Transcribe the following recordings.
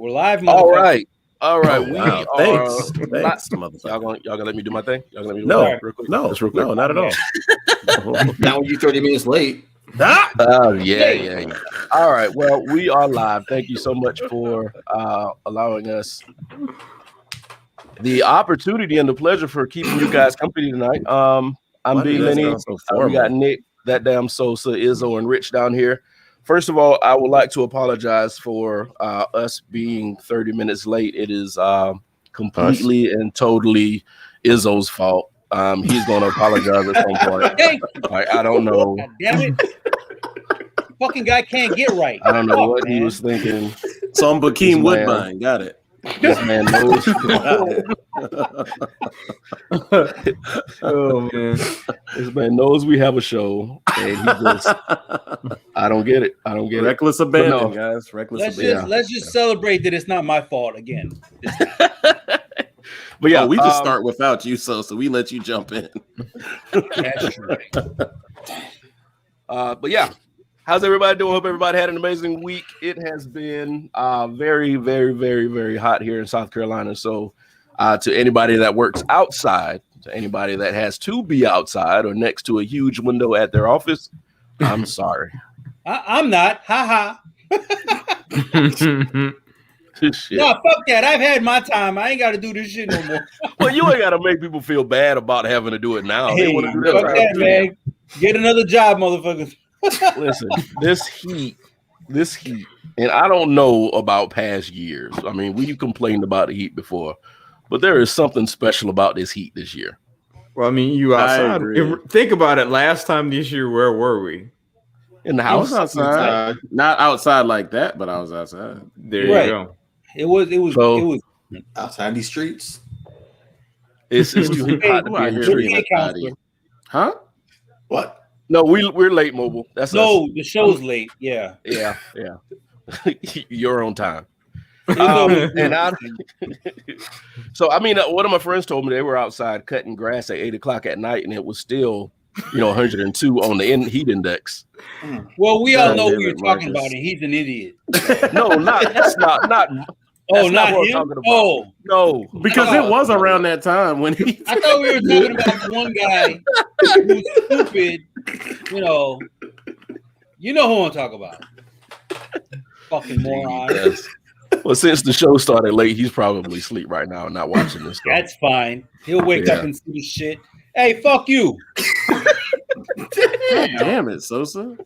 We're live, motherfucker. All right. We are. Thanks, y'all gonna let me do my thing? Y'all gonna let me do no, my thing real quick? No, real quick. No, not at all. Now you 30 minutes late. Yeah. All right. Well, we are live. Thank you so much for allowing us the opportunity and the pleasure for keeping you guys company tonight. I'm B-Mini. We got Nick, that damn Sosa, Izzo, and Rich down here. First of all, I would like to apologize for us being 30 minutes late. It is completely and totally Izzo's fault. He's going to apologize at some point. I don't know. God damn it. Fucking guy can't get right. I don't know what he was thinking. Some Bakeem Woodbine. Got it. This man knows. Oh man, this man knows we have a show, and he just—I don't get it. Reckless abandon, guys. Reckless abandon. Let's just celebrate that it's not my fault again. But yeah, we just start without you, so we let you jump in. That's true. But yeah. How's everybody doing? Hope everybody had an amazing week. It has been very, very, very, very hot here in South Carolina. So to anybody that works outside, to anybody that has to be outside or next to a huge window at their office, I'm sorry. I'm not. Ha ha. Shit. No, fuck that. I've had my time. I ain't got to do this shit no more. Well, you ain't got to make people feel bad about having to do it now. Hey, they want to do fuck that, man. Get another job, motherfuckers. Listen, this heat, and I don't know about past years. I mean, we complained about the heat before, but there is something special about this heat this year. Well, I mean, you outside. Think about it. Last time this year, where were we? In the house. Outside. Not outside like that, but I was outside. There you go. It was outside these streets. It's too hot to be in the street. Huh? What? No, we're late, Mobile. That's no, the show's late. Yeah. You're on time. And so I mean, one of my friends told me they were outside cutting grass at 8:00 at night, and it was still, 102 on the heat index. Well, we all know who you're talking about, and he's an idiot. No, that's not. Oh, not what him? I'm talking about. Oh, no, because it was around that time when he. I thought we were talking about one guy who's stupid. You know who I'm talking about. Fucking moron. Yes. Well, since the show started late, he's probably asleep right now and not watching this stuff. That's fine. He'll wake up and see the shit. Hey, fuck you. Damn it, Sosa.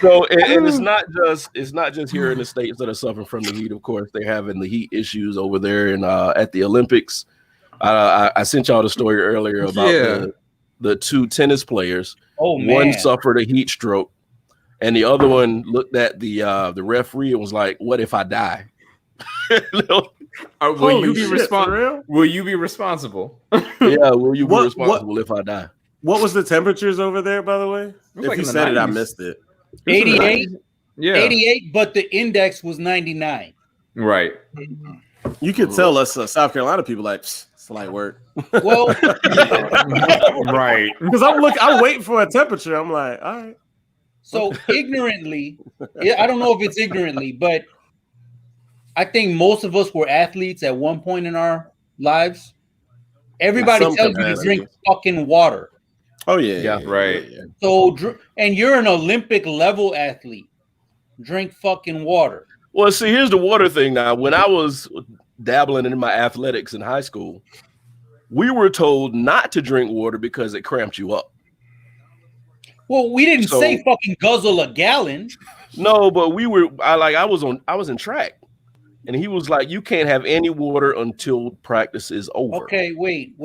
So, and it's not just here in the States that are suffering from the heat. Of course, they're having the heat issues over there and at the Olympics. I sent y'all the story earlier about the two tennis players. Oh man. One suffered a heat stroke, and the other one looked at the referee and was like, "What if I die?" Will you be responsible? Will you be responsible? Yeah, will you be responsible if I die? What was the temperatures over there, by the way? If like you said 90s. it, I missed it. 88? Yeah. 88, but the index was 99. Right. You could tell us South Carolina people like, it's light work. Well, right. Because I'm waiting for a temperature. I'm like, all right. So ignorantly, I don't know if it's ignorantly, but I think most of us were athletes at one point in our lives. Everybody tells you to drink fucking water. Oh yeah, right. Yeah. So, and you're an Olympic level athlete. Drink fucking water. Well, see, here's the water thing now. When I was dabbling in my athletics in high school, we were told not to drink water because it cramped you up. Well, we didn't say fucking guzzle a gallon. No, but I was in track. And he was like, you can't have any water until practice is over. Okay, wait.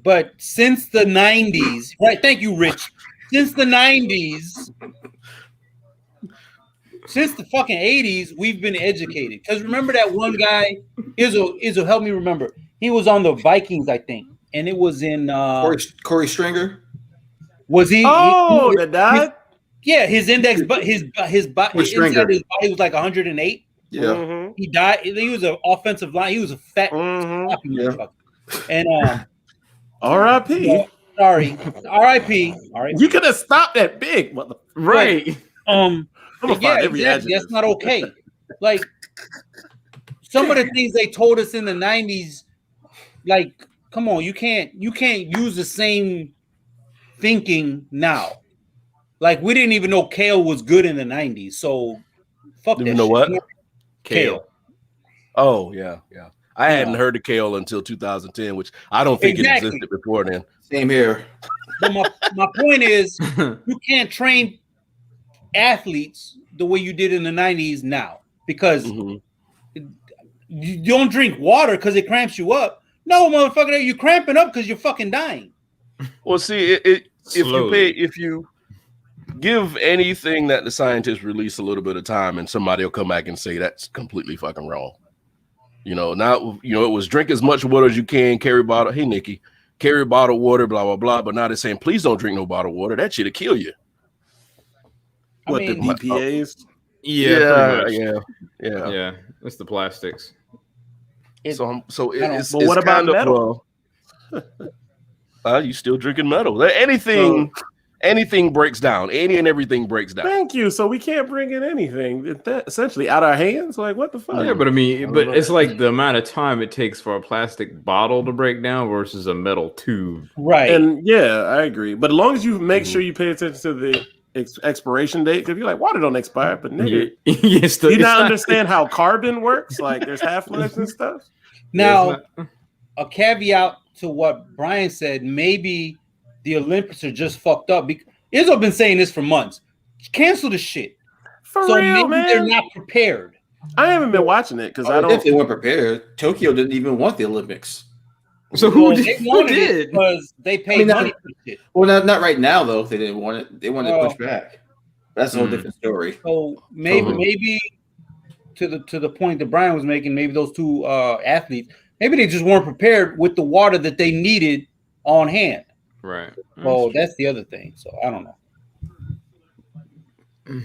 But since the 90s, right? Thank you, Rich. Since the 90s, since the fucking 80s, we've been educated. Because remember that one guy, Izzo, help me remember. He was on the Vikings, I think. And it was in Corey Stringer. Was he? Oh, that died? Yeah, his index, but his inside his body was like 108. Yeah. Mm-hmm. He died. He was an offensive line. He was a fat motherfucker. And R.I.P. Sorry. R.I.P. All right. You could have stopped that big, right? That's not okay. Like, some of the things they told us in the 90s, like, come on, you can't use the same thinking now. Like, we didn't even know kale was good in the 90s, so fuck that. You know shit. what? Kale. Oh yeah. I hadn't heard of kale until 2010, which I don't think it existed before then. Same here. But my point is, you can't train athletes the way you did in the 90s now, because you don't drink water because it cramps you up. No, motherfucker, you're cramping up because you're fucking dying. Well, see, if you give anything that the scientists release a little bit of time, and somebody will come back and say that's completely fucking wrong. It was drink as much water as you can, carry bottle. Hey, Nikki, carry bottled water, blah, blah, blah. But now they're saying, please don't drink no bottled water. That shit'll kill you. What, the BPAs? Yeah. It's the plastics. It's but what about metal? You still drinking metal. Anything breaks down. Any and everything breaks down. Thank you. So we can't bring in anything essentially out our hands. Like, what the fuck? Yeah, but I mean, it's like the amount of time it takes for a plastic bottle to break down versus a metal tube. Right. And yeah, I agree. But as long as you make sure you pay attention to the expiration date, because you're like, water don't expire, but nigga, you not understand how carbon works? Like, there's half-lives and stuff. Now, a caveat to what Brian said, maybe the Olympics are just fucked up. Izzo been saying this for months. Cancel the shit. For so real, maybe man. they're not prepared. I haven't been watching it because I don't. If they weren't prepared, Tokyo didn't even want the Olympics. So who wanted it because they paid money for shit. Well, not right now though. If they didn't want it, they wanted to push back. That's a whole different story. So maybe to the point that Brian was making, maybe those two athletes, maybe they just weren't prepared with the water that they needed on hand. Right. Well, that's the other thing. So I don't know.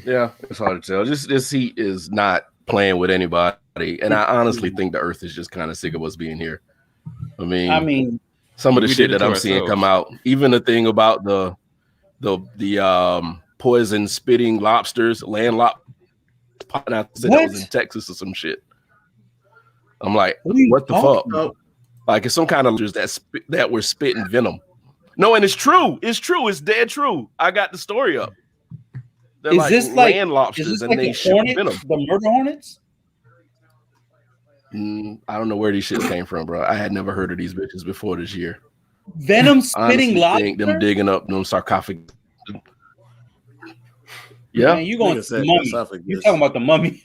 Yeah, it's hard to tell. This heat is not playing with anybody, and I honestly think the Earth is just kind of sick of us being here. I mean, some of the shit that I'm seeing come out, even the thing about the poison spitting lobsters, land lobsters popping out that was in Texas or some shit. I'm like, what the fuck? Like, it's some kind of that were spitting venom. No, and it's true. It's true. It's dead true. I got the story up. They're is like this like land lobsters, and they shoot venom. The murder hornets? I don't know where these shits came from, bro. I had never heard of these bitches before this year. Venom spitting lobsters. Them digging up them sarcophagus. Yeah, man, you going to the mummy? You talking about the mummy?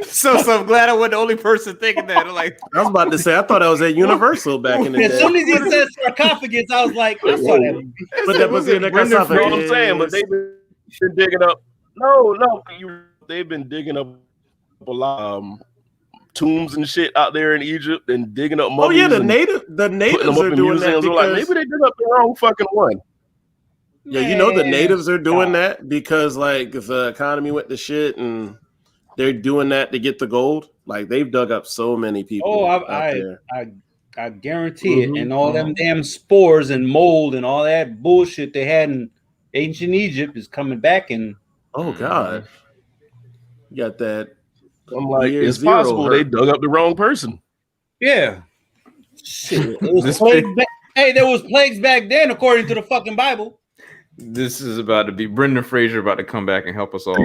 So I'm glad I wasn't the only person thinking that. I was about to say, I thought I was at Universal back in the day. As soon as he said sarcophagus, I was like, I saw that. But that was in the sarcophagus. You know what I'm saying? But they've been digging up. No, they've been digging up a lot tombs and shit out there in Egypt and digging up mummies. Oh yeah, the natives are doing that because like, maybe they did up the wrong fucking one. Yeah, you know the natives are doing that because like if the economy went to shit and they're doing that to get the gold. Like they've dug up so many people. Oh, I guarantee it. And all them damn spores and mold and all that bullshit they had in ancient Egypt is coming back. And oh god, you got that. I'm like, it's possible they dug up the wrong person. Yeah. Shit. Hey, there was plagues back then, according to the fucking Bible. This is about to be Brendan Fraser about to come back and help us all.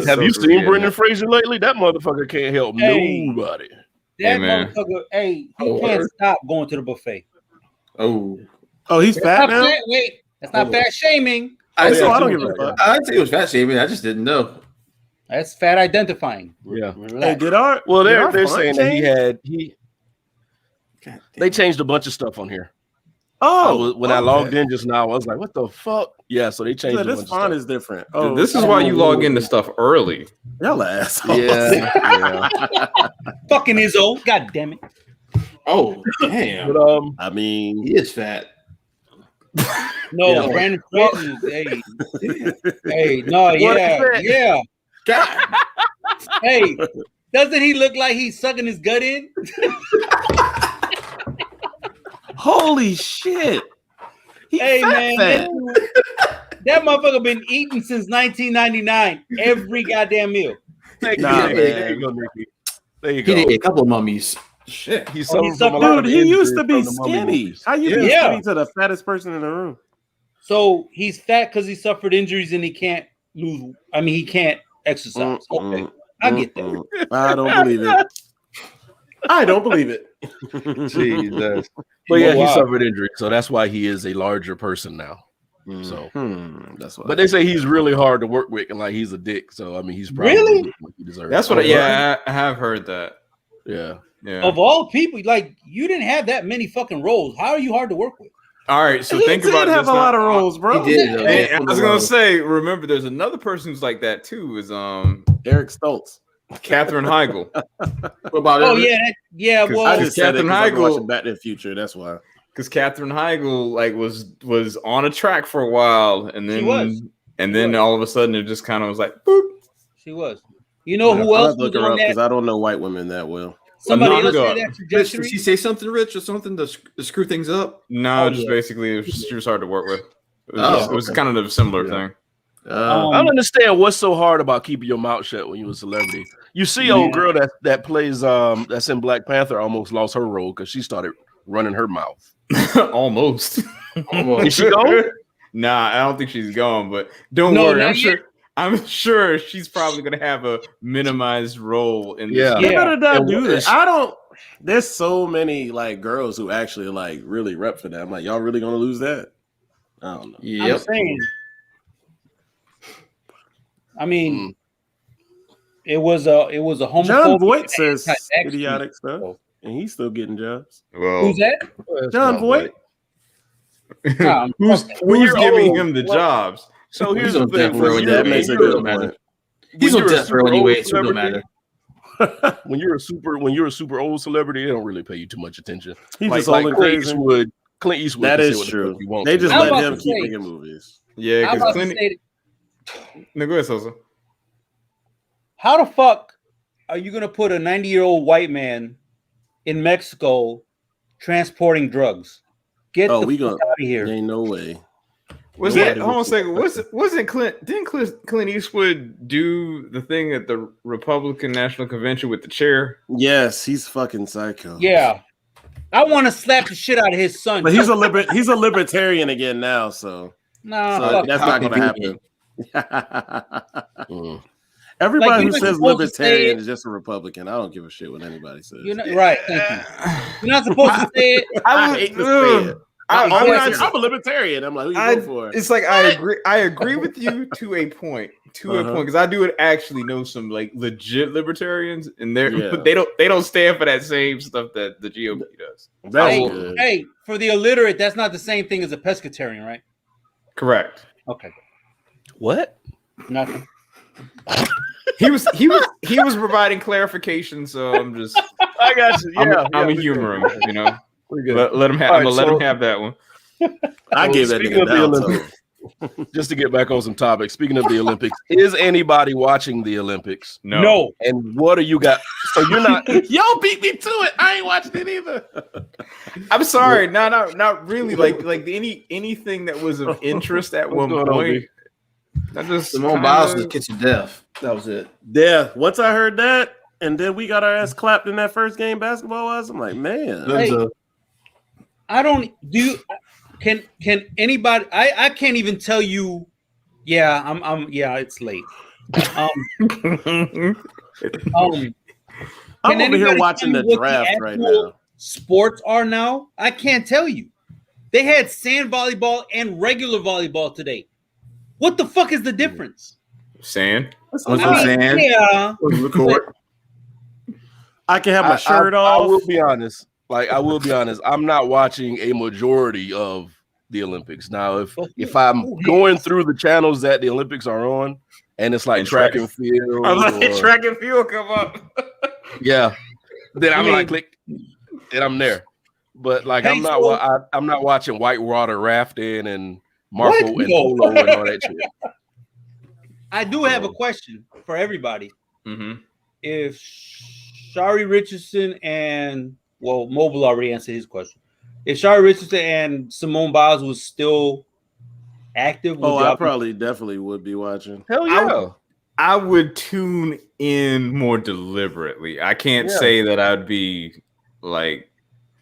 Have you seen Brendan Fraser lately? That motherfucker can't help nobody. That motherfucker, he can't stop going to the buffet. Oh, he's fat now? Wait, that's not fat shaming. I don't give a fuck. I didn't say it was fat shaming. I just didn't know. That's fat identifying. Yeah. Hey, they're saying that they changed a bunch of stuff on here. Oh, when I logged in just now, I was like, "What the fuck?" Yeah, so they changed. This font is different. Oh, this is why you log into stuff early. Y'all assholes. Yeah. Fucking Izzo. God damn it. Oh, damn. But, I mean, he is fat. No, Brandon Fraser. Yeah. God. Hey, doesn't he look like he's sucking his gut in? Holy shit! That motherfucker been eating since 1999. Every goddamn meal. Nah, There you man. go, Nikki. There you He go. did a couple of mummies. Shit. He's Oh, suffering from a lot of Dude, he used injuries to be from the mummy skinny. movies. How you be Yeah. skinny to the fattest person in the room? So he's fat because he suffered injuries and he can't lose. I mean, he can't exercise. Okay, I get that. I don't believe it. I don't believe it. Jesus. But yeah, he Wow. suffered injury, so that's why he is a larger person now. So, That's what. but they say he's really hard to work with, and like he's a dick. So I mean, he's probably Really? getting what he deserves. That's what. I have heard that. Yeah. Yeah. Of all people, like you didn't have that many fucking roles. How are you hard to work with? All right. So he think did about have this a now. lot of roles, bro. He did. Hey, I was gonna say, remember, there's another person who's like that too. Is Eric Stoltz. Katherine Heigl. What about Oh Everett? yeah. Cause Well, I just said it Katherine 'cause I've been Heigl- watching Back to the Future. That's why. Because Katherine Heigl like was on a track for a while, and then She was. all of a sudden it just kind of was like boop. she was. You know who I'll else have to was look her on up because that? I don't know white women that well. Somebody Not else good. had that Rich, did trajectory. she say something, Rich, or something to screw things up? No, Oh, just yeah. basically she was hard to work with. Oh, It was okay. kind of a similar Yeah. thing. I don't understand what's so hard about keeping your mouth shut when you're a celebrity. You see, old girl that plays that's in Black Panther almost lost her role because she started running her mouth. Almost. Is she gone? Nah, I don't think she's gone, but don't No, worry. not yet. I'm sure she's probably gonna have a minimized role in this. Yeah. They better not And do what that. is- I don't. There's so many like girls who actually like really rep for that. I'm like, y'all really gonna lose that? I don't know. I'm Yep. saying. I mean, it was a homophobic. John Voight says anti-vax idiotic tweet. stuff, and he's still getting jobs. Well, Who's that? John Voight. Nah, who's you're giving old, him the well- jobs? So here's He's the on death thing. row When anyway. That makes a It good don't matter. point. He's when on you're a death row super anyway. old So it don't celebrity- matter. when you're a super old celebrity, they don't really pay you too much attention. He's Like just holding Clint crazy. Eastwood. Clint Eastwood. That can say is what the true. fuck he wants They to just do. I'm let about him to keep say- making movies. Yeah, I'm because about to Clint. say, No, go ahead, Sosa. how the fuck are you gonna put a 90-year-old white man in Mexico transporting drugs? Get Oh, the we fuck gonna- out of here. There ain't no way. Was Nobody that? Hold on a would- second. Wasn't Clint? Didn't Clint Eastwood do the thing at the Republican National Convention with the chair? Yes, he's fucking psycho. Yeah, I want to slap the shit out of his son. But he's a libertarian again now, so nah, so fuck that's him. not going to happen. Everybody Like, who you're says supposed to say libertarian it. is just a Republican. I don't give a shit what anybody says. You're not right. Thank you. You're not supposed to say it. I hate to say it. I'm Exactly. a libertarian. I'm like, who you I, vote for? it's like I agree with you to a point. Uh-huh. Because I do actually know some like legit libertarians, and Yeah. they don't stand for that same stuff that the GOP does. That's Hey, good. hey, for the illiterate, that's not the same thing as a pescatarian, right? Correct. Okay, What? nothing. He was providing clarification, so I'm just I got you. Yeah, I'm we a humor him, you know. We're good. Let him have. All I'm right, gonna let so- him have that one. I gave that Speaking nigga of the down. Olympics, just to get back on some topics. Speaking of the Olympics, is anybody watching the Olympics? No. And what do you got? So you're not. Y'all beat me to it. I ain't watching it either. I'm sorry. No, not really. Like anything that was of interest at one going on, point. I just Simone Biles was kiss of death. That was it. Yeah. Once I heard that, and then we got our ass clapped in that first game basketball wise, I'm like, man. Hey, I don't do. Can anybody? I can't even tell you. Yeah, I'm. Yeah, it's late. I'm Can over here anybody watching tell the me what draft right actual now. sports are now? I can't tell you. They had sand volleyball and regular volleyball today. What the fuck is the difference? Sand. On I some mean, sand. yeah, On the court. I can have my shirt I off. will be honest. I will be honest. I'm not watching a majority of the Olympics now. If I'm going through the channels that the Olympics are on, and it's like And track track. and field, I'm like or- track and field come up. yeah, then I'm I mean- like click, and I'm there. But like Hey, I'm not. so- I'm not watching whitewater rafting and Marco What? and No. polo and all that shit. I do have a question for everybody. Mm-hmm. If Shari Richardson and Mobile already answered his question. If Shari Richardson and Simone Biles was still active, would Oh, y'all I probably definitely would be watching. Hell yeah. I would tune in more deliberately. I can't say that I'd be like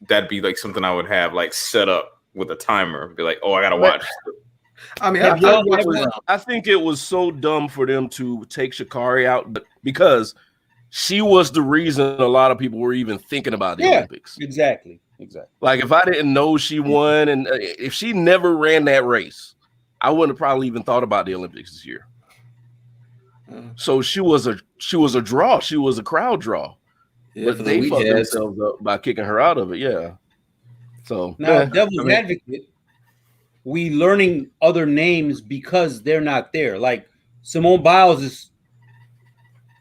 that'd be like something I would have like set up with a timer. Be like, oh, I gotta watch. I mean, I think it was so dumb for them to take Sha'Carri out, but because she was the reason a lot of people were even thinking about the Olympics. Exactly. Like if I didn't know she won, and if she never ran that race, I wouldn't have probably even thought about the Olympics this year. So she was a draw. She was a crowd draw. Yeah, but they fucked themselves up by kicking her out of it. Yeah. So now, devil's advocate, we learning other names because they're not there. Like Simone Biles is,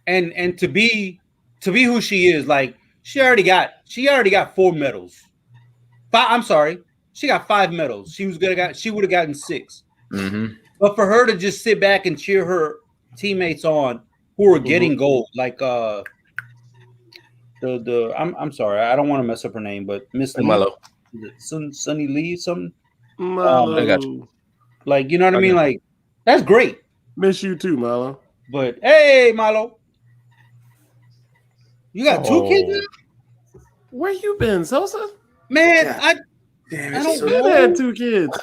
and to be who she is, like she already got 4 medals. I'm sorry, she got 5 medals. She would have gotten 6. Mm-hmm. But for her to just sit back and cheer her teammates on who are getting gold, like I'm sorry, I don't want to mess up her name, but Miss Malo, Sunny Lee, something. I got you. Like, you know what I mean? Like, that's great. Miss you too, Milo. But hey, Milo, you got 2 kids now? Where you been, Sosa? Man, Yeah. I don't know. had 2 kids.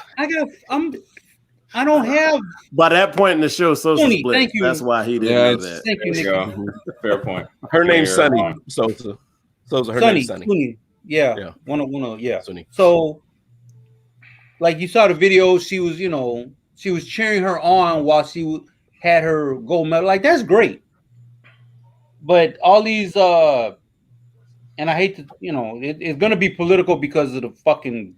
I don't have. By that point in the show, Sosa Tony, split. thank you. That's why he didn't know that. Thank you, There Nick. you go. Fair point. Her name's Fair Sunny point. Sosa. Her name's Sunny. Sunny. Yeah. Yeah. One of yeah. Sunny. So, like you saw the video, she was cheering her on while she had her gold medal. Like, that's great. But all these and I hate to, it's gonna be political because of the fucking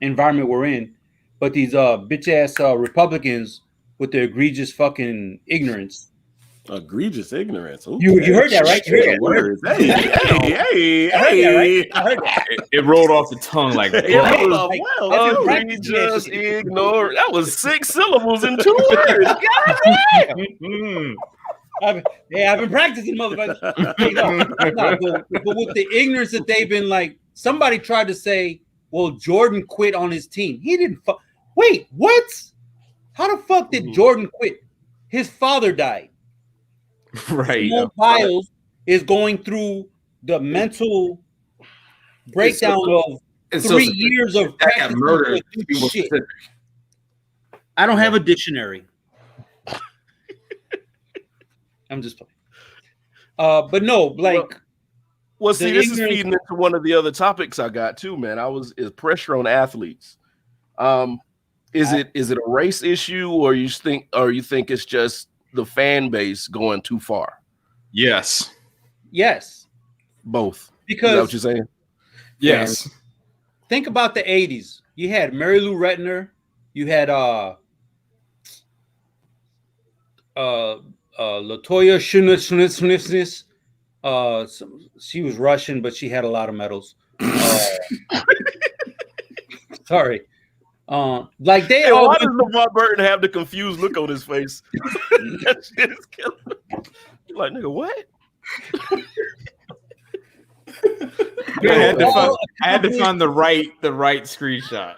environment we're in. But these bitch ass Republicans with their egregious fucking ignorance. Egregious ignorance. Ooh, You heard that, right? You heard that. words. Hey. I heard that, right? I heard that. It rolled off the tongue like Egregious ignore. That was 6 syllables in 2 words. I've been practicing, motherfucker. But with the ignorance that they've been like, somebody tried to say, well, Jordan quit on his team. He didn't. Wait, what? How the fuck did Jordan quit? His father died. right. Simone Biles is going through the mental breakdown of 3 years of that got murdered. shit. I don't have a dictionary. I'm just playing. But no, like. Well, see, this is feeding into one of the other topics I got too, man. Is pressure on athletes. Is it a race issue, or you think it's just the fan base going too far? Yes. Both. Because is that what you're saying? Yes. Think about the 80s. You had Mary Lou Retner. You had Latoya Shunitsnitsnis. She was Russian, but she had a lot of medals. Sorry. Like they hey, all. Why does LeVar Burton have the confused look on his face? That shit is killing me. You're like, nigga, what? I had to find the right screenshot.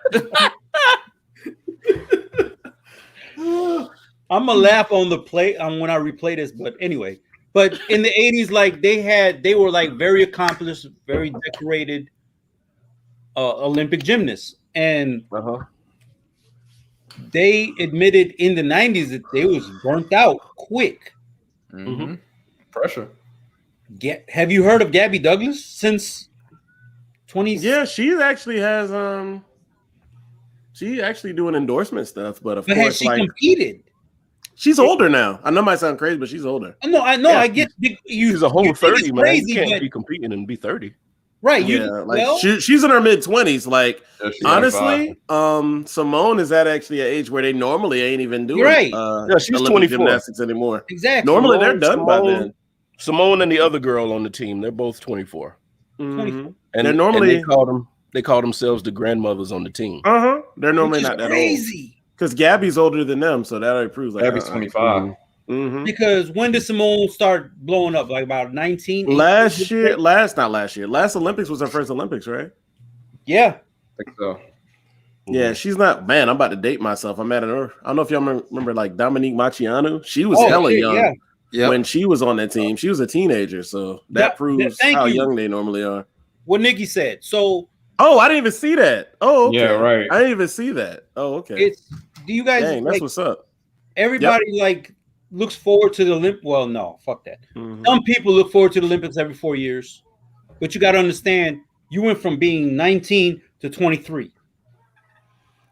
I'm gonna laugh on the play when I replay this, but anyway. But in the 80s, like they were like very accomplished, very decorated Olympic gymnasts, and they admitted in the 90s that they was burnt out quick. Mm-hmm. Pressure. Have you heard of Gabby Douglas since 20? Yeah, she actually has she actually doing endorsement stuff, but course, has she competed? She's older now. I know it might sound crazy, but she's older. No, I know. Yeah. I get she's a whole 30, man. You can't be competing and be 30. Right. She's in her mid-20s. Like, honestly, Simone is at actually an age where they normally ain't even doing she's Olympic 24 gymnastics anymore. Exactly. Normally they're done by then. Simone and the other girl on the team, they're both 24. Mm-hmm. And they're normally they call themselves the grandmothers on the team. They're normally not that crazy. Old. Because Gabby's older than them, so that already proves like Gabby's 25. Mm-hmm. Because when did Simone start blowing up? Like about 19? Last Olympics was her first Olympics, right? Yeah. I think so. Yeah, she's not. Man, I'm about to date myself. I'm mad at her. I don't know if y'all remember like Dominique Macianu. She was hella young when she was on that team. She was a teenager, so that proves how young they normally are. What Nikki said. So, I didn't even see that. Oh, okay. Yeah, right. I didn't even see that. Oh, okay. Do you guys? Dang, that's what's up. Everybody like looks forward to the Olympics. Well, no, fuck that. Mm-hmm. Some people look forward to the Olympics every 4 years, but you got to understand, you went from being 19 to 23.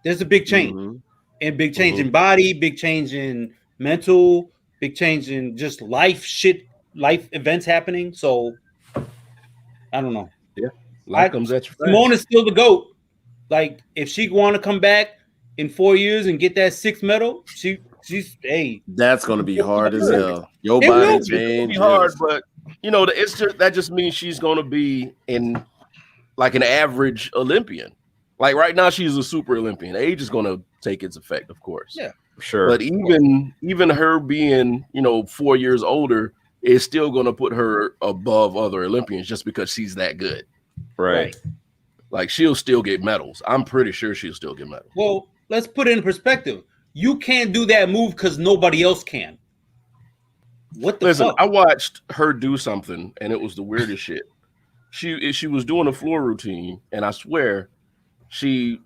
There's a big change, and big change in body, big change in mental, big change in just life events happening. So I don't know. Yeah, life comes at you. Simone is still the GOAT. Like if she want to come back in 4 years and get that 6th medal, she's that's gonna be hard as hell. Your body change hard, but you know that just means she's gonna be in like an average Olympian. Like right now, she's a super Olympian. Age is going to take its effect, of course. Yeah, sure. But even her being, 4 years older is still going to put her above other Olympians just because she's that good. Right. Like she'll still get medals. I'm pretty sure she'll still get medals. Well, let's put it in perspective. You can't do that move because nobody else can. What the fuck? I watched her do something, and it was the weirdest shit. She was doing a floor routine, and I swear, she,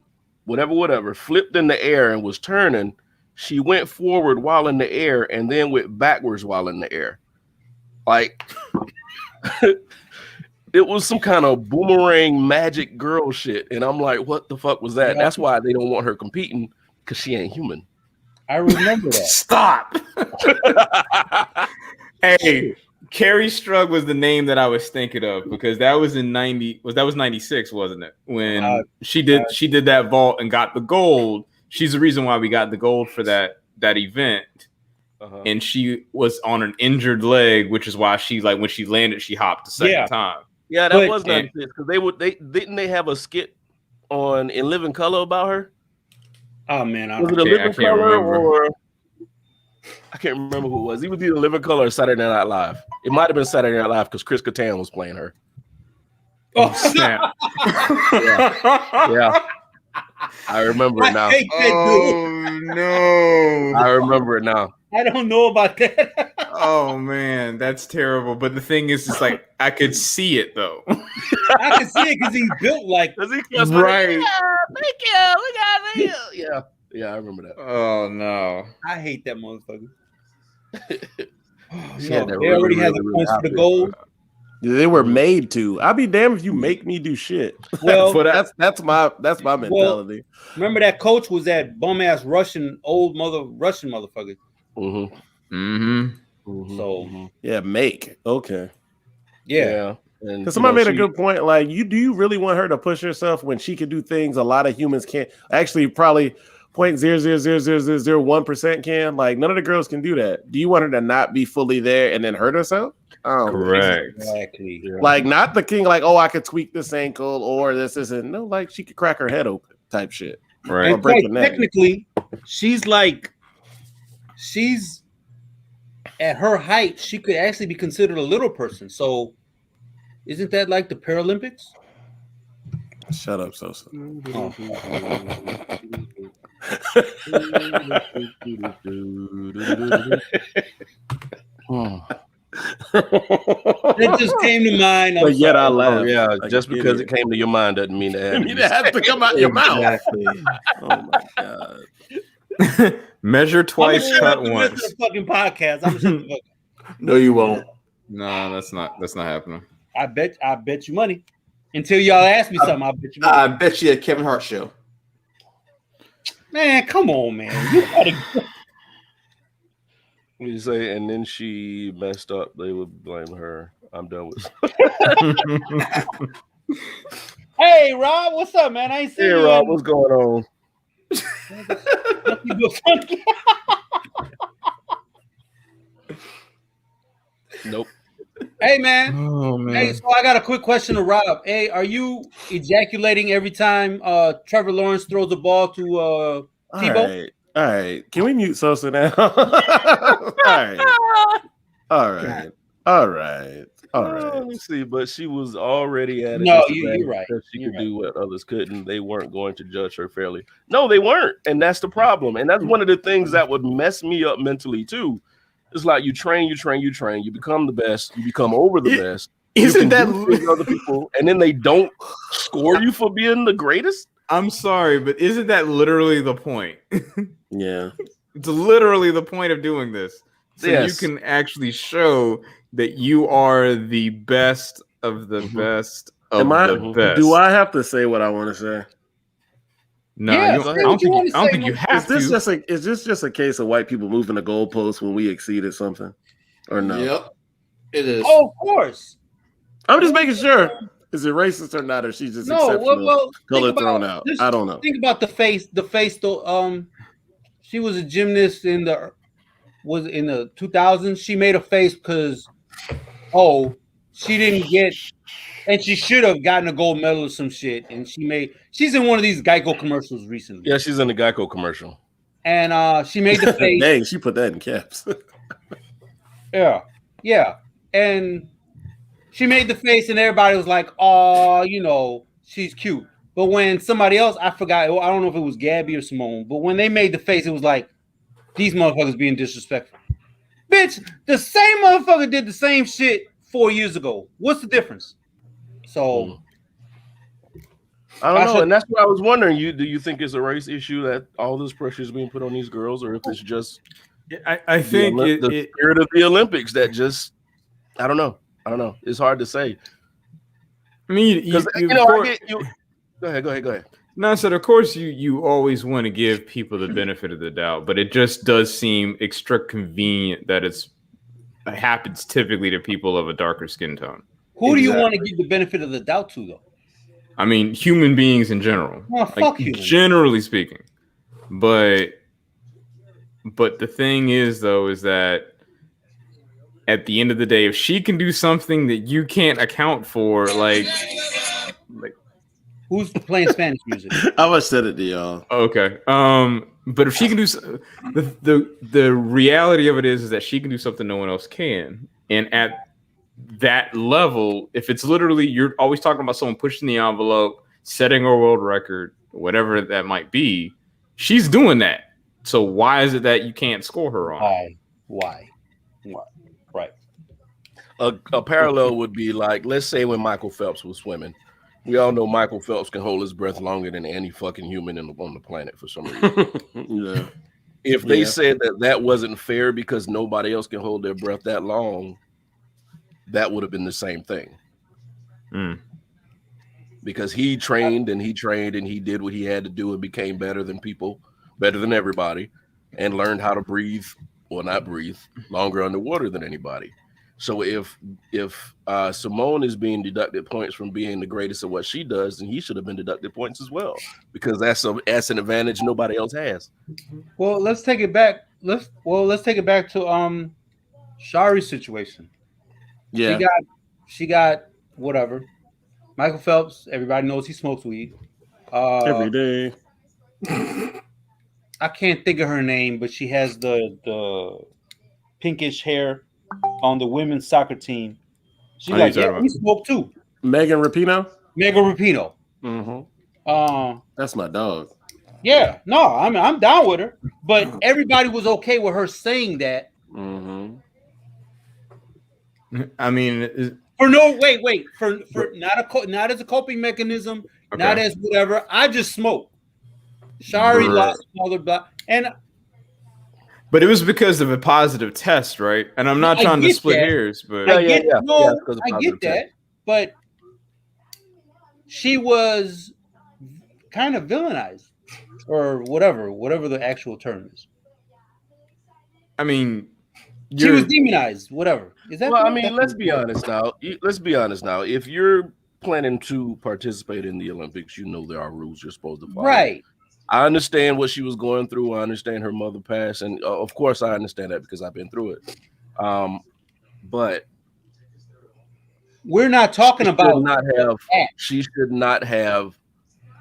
whatever, flipped in the air and was turning. She went forward while in the air and then went backwards while in the air. Like, it was some kind of boomerang magic girl shit. And I'm like, what the fuck was that? That's why they don't want her competing, because she ain't human. I remember that. Stop. Hey, Carrie Strug was the name that I was thinking of, because that was in 96, wasn't it? When she did that vault and got the gold. She's the reason why we got the gold for that event. And she was on an injured leg, which is why she, like, when she landed, she hopped the second time. Yeah, that was 96, because they have a skit on In Living Color about her. Oh man, I can't remember. I can't remember who it was. It was either Living Color or Saturday Night Live. It might have been Saturday Night Live because Chris Kattan was playing her. Oh snap! yeah. I remember it now. Oh no! I remember it now. I don't know about that. Oh man, that's terrible. But the thing is, it's like I could see it though. I can see it because he's built like right. Thank you. Yeah, I remember that. Oh no, I hate that motherfucker. They already had the points for the gold. They were made to. I'll be damned if you make me do shit. Well, that's my mentality. Well, remember that coach was that bum ass Russian motherfucker. So yeah, make okay. Yeah. Because somebody made a good point. Like, do you really want her to push herself when she can do things a lot of humans can't? Actually, probably 0.00001% can. Like, none of the girls can do that. Do you want her to not be fully there and then hurt herself? Correct. Exactly. Like, not the king. Like, I could tweak this ankle or this isn't. No, like she could crack her head open type shit. Right. Or break her neck. Technically, she's at her height. She could actually be considered a little person. So. Isn't that like the Paralympics? Shut up, Sosa. It just came to mind. But yet I laugh. Yeah, just because it came to your mind doesn't mean that it has to come out your mouth. Exactly. Oh my god. Measure twice, cut once. The fucking podcast. I'm shut the fuck. No, you won't. No, that's not happening. I bet you money. Until y'all ask me something, I'll bet you money. I bet you a Kevin Hart show. Man, come on, man. You gotta You say, and then she messed up. They would blame her. I'm done with. Hey, Rob, what's up, man? I ain't seen you. Hey, Rob, what's going on? Nope. Hey, man. Oh man. Hey, so I got a quick question to Rob. Hey, are you ejaculating every time Trevor Lawrence throws the ball to Tebow? All right. Can we mute Sosa now? All right. All right. Let me see, but she was already at it. No, you're right. She You're could right. do what others couldn't. They weren't going to judge her fairly. No, they weren't, and that's the problem. And that's one of the things that would mess me up mentally too. It's like you train, you become the best, you become over the best. Isn't that other people, and then they don't score you for being the greatest? I'm sorry, but isn't that literally the point? Yeah. It's literally the point of doing this. So Yes. you can actually show that you are the best of the best of the best. Do I have to say what I want to say? No, Yeah, I say don't what you wanna think say, you man. have Is this just a case of white people moving the goalposts when we exceeded something, or no? Yep, it is. Oh, of course. I'm just making sure. Is it racist or not, or she's just No, exceptional? well, Color think thrown about- out. just I don't know. Think about the face. The face, though. She was a gymnast in the 2000s. She made a face because, she didn't get, and she should have gotten a gold medal or some shit. And she's in one of these Geico commercials recently. Yeah, she's in the Geico commercial. And she made the face. Dang, she put that in caps. Yeah. And she made the face, and everybody was like, "Oh, she's cute." But when somebody else, I forgot, I don't know if it was Gabby or Simone, but when they made the face, it was like, these motherfuckers being disrespectful. Bitch, the same motherfucker did the same shit 4 years ago. What's the difference? So I don't know, and that's what I was wondering. Do you think it's a race issue that all this pressure is being put on these girls, or if it's just I think the spirit of the Olympics that just I don't know. It's hard to say. I mean, Go ahead. No, so of course you always want to give people the benefit of the doubt, but it just does seem extra convenient that it happens typically to people of a darker skin tone. Who do you want to give the benefit of the doubt to, though? I mean, human beings in general. Well, fuck you. Generally speaking. But the thing is, though, is that at the end of the day, if she can do something that you can't account for, like who's playing Spanish music? I would said it to y'all. Okay. But if she can do the reality of it is that she can do something no one else can, and at that level, if it's literally you're always talking about someone pushing the envelope, setting a world record, whatever that might be, she's doing that. So why is it that you can't score her on? Why? Right. A parallel would be like, let's say when Michael Phelps was swimming. We all know Michael Phelps can hold his breath longer than any fucking human on the planet for some reason. Yeah. If they said that wasn't fair because nobody else can hold their breath that long, that would have been the same thing. Because he trained and he did what he had to do and became better than people, better than everybody, and learned how to breathe, well, not breathe, longer underwater than anybody. So if Simone is being deducted points from being the greatest at what she does, then he should have been deducted points as well, because that's an advantage nobody else has. Well, let's take it back. Let's take it back to Shari's situation. Yeah. She got whatever. Michael Phelps, everybody knows he smokes weed. Every day. I can't think of her name, but she has the pinkish hair on the women's soccer team. She's like, yeah, we smoke too. Megan Rapinoe? Megan Rapinoe. Mm-hmm. That's my dog. Yeah, no, I'm down with her, but everybody was okay with her saying that. Mm-hmm. I mean, for not as a coping mechanism, not as whatever. I just smoke. Shari lost another block, but it was because of a positive test, right? And I'm not trying to split hairs, but I get that. But she was kind of villainized, or whatever the actual term is. I mean, she was demonized. Whatever is that? Well, I mean, let's be honest now. If you're planning to participate in the Olympics, you know there are rules you're supposed to follow. Right. I understand what she was going through. I understand her mother passed, and of course, I understand that because I've been through it. But we're not talking about she should not have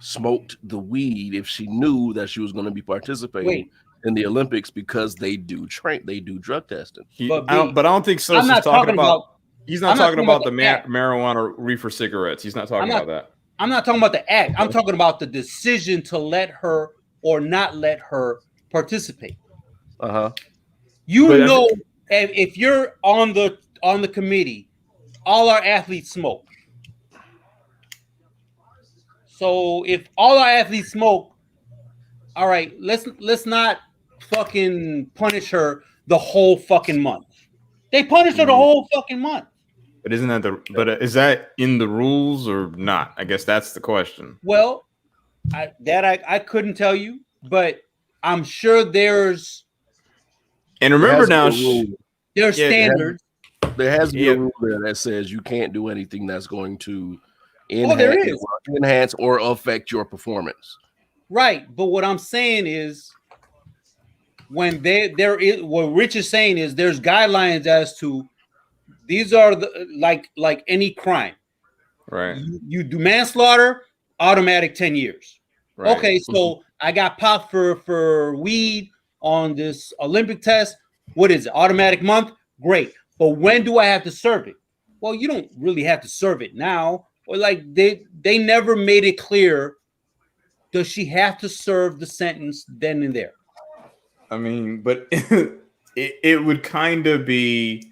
smoked the weed if she knew that she was going to be participating in the Olympics, because they do drug testing. But I don't think so. I'm not talking about He's not talking about the marijuana reefer cigarettes. He's not talking about that. I'm not talking about the act. I'm talking about the decision to let her or not let her participate. If you're on the committee, all our athletes smoke. So if all our athletes smoke, all right, let's not fucking punish her the whole fucking month. They punish her the whole fucking month. But isn't that is that in the rules or not? I guess that's the question. Well, I couldn't tell you, but I'm sure there's. And remember now, there's standards. There has to be a rule there that says you can't do anything that's going to enhance or affect your performance. Right, but what I'm saying is, when what Rich is saying is there's guidelines as to these are like any crime. Right. You do manslaughter, automatic 10 years. Right. Okay, so I got popped for weed on this Olympic test. What is it? Automatic month? Great. But when do I have to serve it? Well, you don't really have to serve it now. Or like they never made it clear. Does she have to serve the sentence then and there? I mean, but it would kind of be.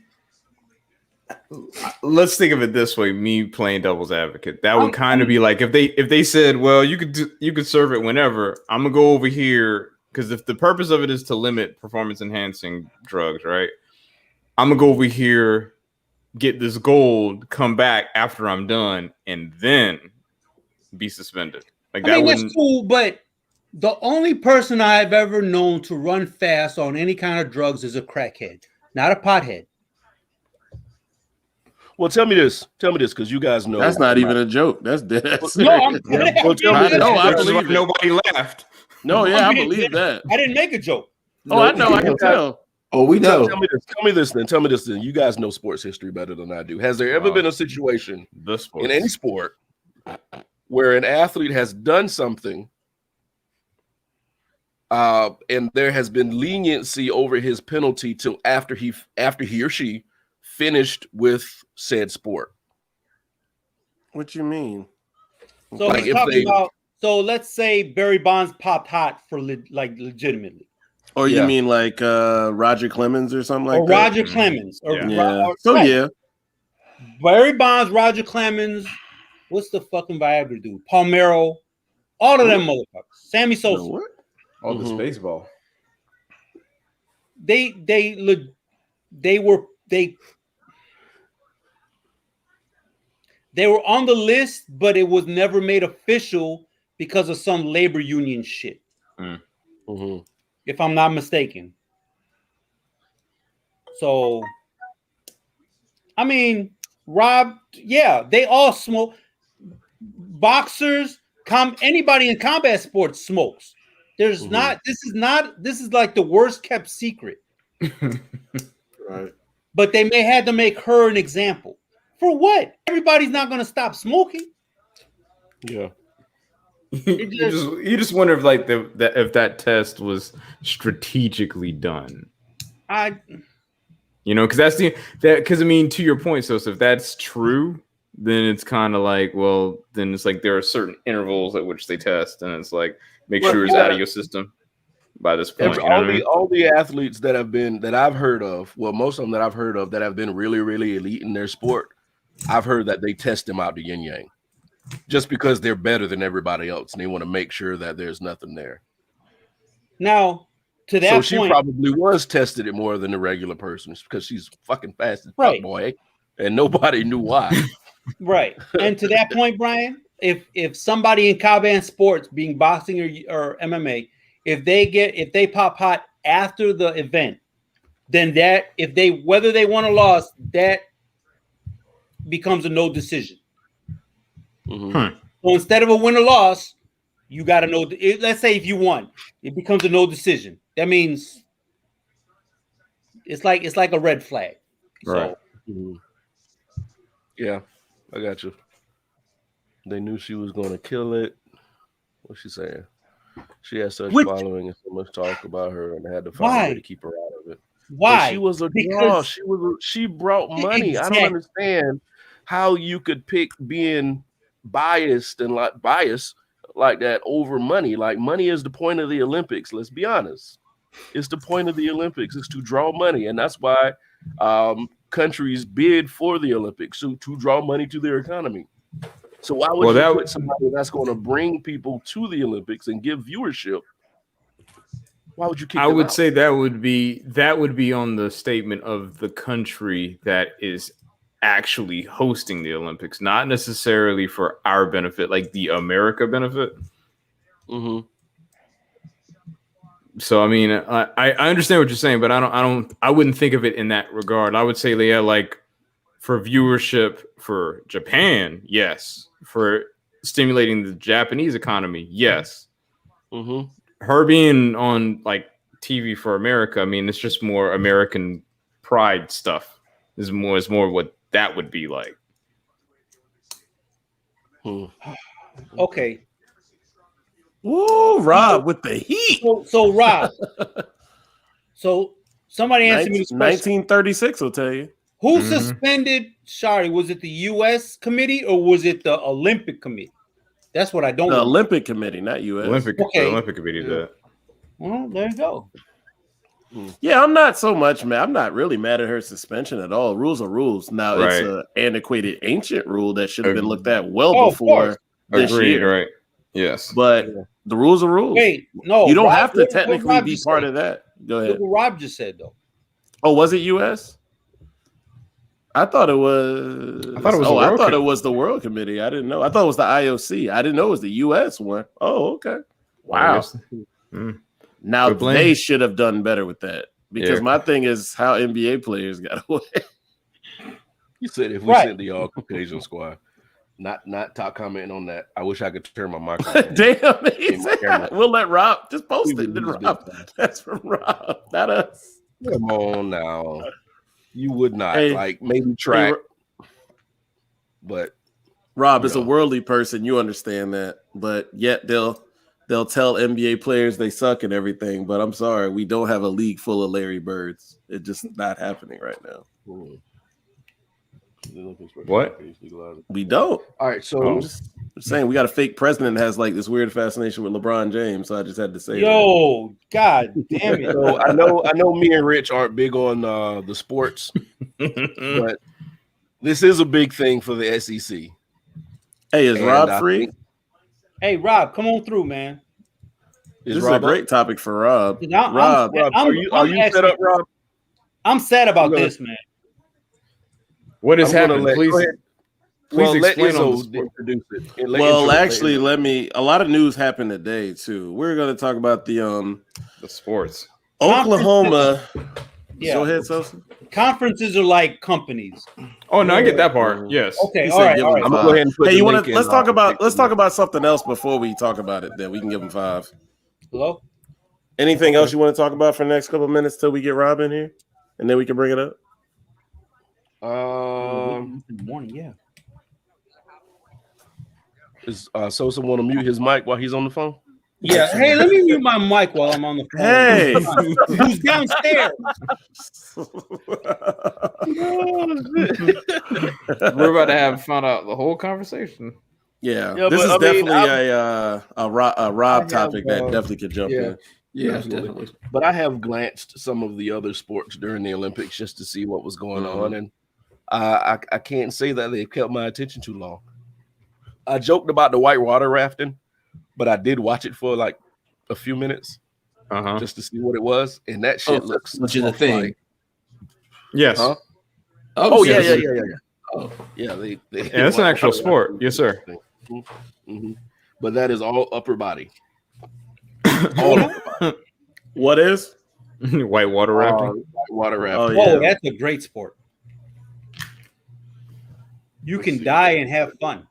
Let's think of it this way: me playing devil's advocate. That would kind of be like if they said, "Well, you could serve it whenever." I'm gonna go over here because if the purpose of it is to limit performance enhancing drugs, right? I'm gonna go over here, get this gold, come back after I'm done, and then be suspended. Like that. That's cool, but the only person I've ever known to run fast on any kind of drugs is a crackhead, not a pothead. Well, tell me this, because you guys know that's not even a joke. That's dead. No, I believe it. Nobody laughed. No, yeah, I believe that. I didn't make a joke. Oh, I know. I can tell. Oh, we know. Tell me this then. You guys know sports history better than I do. Has there ever been a situation in any sport where an athlete has done something and there has been leniency over his penalty till after he or she finished with said sport? What you mean? So like so let's say Barry Bonds popped hot for legitimately. Or you mean like Roger Clemens or something like that? Roger Clemens. Barry Bonds, Roger Clemens, what's the fucking Viagra dude? Palmero, all of them motherfuckers. Sammy Sosa. What? Oh, this baseball. They were on the list, but it was never made official because of some labor union shit. If I'm not mistaken. So, I mean, Rob, they all smoke. Boxers, anybody in combat sports smokes. There's not. This is like the worst kept secret. Right. But they may have to make her an example. For what? Everybody's not going to stop smoking. Yeah. You just wonder if like if that test was strategically done. Because I mean, to your point, so if that's true, then it's kind of like, well, then it's like there are certain intervals at which they test, and it's like make sure it's out of your system by this point. All the athletes that I've heard of, well, most of them that I've heard of that have been really, really elite in their sport, I've heard that they test them out to yin yang, just because they're better than everybody else, and they want to make sure that there's nothing there. Now, to that point, she probably was tested it more than the regular person because she's fucking fast as fuck, boy, and nobody knew why. Right, and to that point, Brian, if somebody in combat sports, being boxing or MMA, if they pop hot after the event, then whether they won or lost, that becomes a no decision. So instead of a win or loss, you got to know. Let's say if you won, it becomes a no decision. That means it's like a red flag. Right. So, yeah, I got you. They knew she was going to kill it. What's she saying? She had such following and so much talk about her, and had to find a way to keep her out of it. Why? She was a Because draw. She brought money. I don't understand how you could pick being biased and bias like that over money. Like money is the point of the Olympics. Let's be honest. It's the point of the Olympics is to draw money, and that's why countries bid for the Olympics to draw money to their economy. So why would you put somebody that's going to bring people to the Olympics and give viewership? Why would you kick I them would out? say that would be on the statement of the country that is actually hosting the Olympics, not necessarily for our benefit, like the America benefit. Mm-hmm. So I mean, I understand what you're saying, but I wouldn't think of it in that regard. I would say, yeah, like for viewership for Japan, yes. For stimulating the Japanese economy, yes. Mm-hmm. Her being on like TV for America, I mean, it's just more American pride stuff. Is more what that would be like. okay. Woo, Rob with the heat. So Rob. So somebody answer me this question. 1936 will tell you. Who suspended Shari? Was it the U.S. committee or was it the Olympic committee? That's what I don't know. The Olympic committee, not U.S. The Olympic committee did that. Well, there you go. Yeah, I'm not so much mad. I'm not really mad at her suspension at all. Rules are rules. Now it's an antiquated, ancient rule that should have been looked at before this year. Right? Yes, but the rules are rules. Wait, no, you don't Rob, have to technically be part of that. Go ahead. Look what Rob just said, though. Oh, was it U.S.? I thought it was. I thought it was the World Committee. I didn't know. I thought it was the IOC. I didn't know it was the U.S. one. Oh, okay. Wow. Now they should have done better with that because my thing is how NBA players got away. You said if we sent the Caucasian squad, not top commenting on that. I wish I could turn my microphone. Damn, we'll let Rob just post it. Rob. That's from Rob, not us. Come on now. You would not like maybe track, but Rob is a worldly person. You understand that, but yet they'll tell NBA players they suck and everything. But I'm sorry, we don't have a league full of Larry Birds. It's just not happening right now. What? We don't. All right, so I'm just saying we got a fake president that has like this weird fascination with LeBron James. So I just had to say, God damn it! So I know, me and Rich aren't big on the sports, but this is a big thing for the SEC. Hey, is Rob free? Hey, Rob, come on through, man. This is a great topic for Rob. Rob, are you set up, Rob? I'm sad about this, man. What has happened? Please explain introduce it. Well, actually, a lot of news happened today too. We're going to talk about the sports. Oklahoma. Yeah. Go ahead, Sosa. Conferences are like companies. Oh no, I get that part. Yes. Okay. All right. I'm gonna go ahead and put. Hey, let's talk about something else before we talk about it. Then we can give them 5. Hello. Anything else you want to talk about for the next couple of minutes till we get Rob in here, and then we can bring it up. In the morning, yeah. Is Sosa want to mute his mic while he's on the phone? Yeah. Hey, let me mute my mic while I'm on the phone. Hey, who's downstairs? We're about to find out the whole conversation. Yeah, this is definitely a Rob topic that definitely could jump in. Yeah, definitely. But I have glanced some of the other sports during the Olympics just to see what was going on, and I can't say that they've kept my attention too long. I joked about the white water rafting, but I did watch it for like a few minutes just to see what it was, and that shit looks which is a thing. Like, yes. Huh? Yeah. Oh, yeah. They that's an actual sport. Yes, sir. Mm-hmm. But that is all upper body. All upper body. What is whitewater rafting? Whitewater rafting. Oh, that's a great sport. You can die and have fun.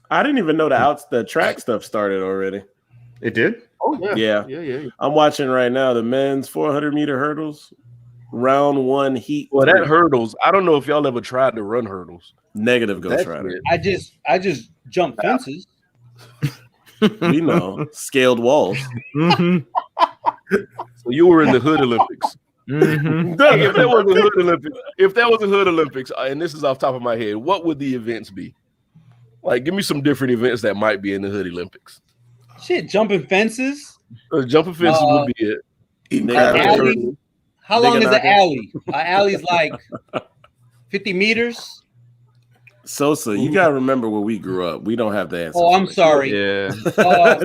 I didn't even know the track stuff started already. It did? Oh, yeah. I'm watching right now the men's 400-meter hurdles, round 1 heat. Well, that hurdles. I don't know if y'all ever tried to run hurdles. Negative go try it. I just jump fences. We know scaled walls. So you were in the Hood Olympics. If there was a Hood Olympics, and this is off the top of my head, what would the events be? Like, give me some different events that might be in the Hood Olympics. Shit, jumping fences. Jumping fences would be it. Alley. How long is an alley? An alley's like 50 meters. Sosa, you gotta remember where we grew up. We don't have the answer. Oh, I'm sorry. Yeah.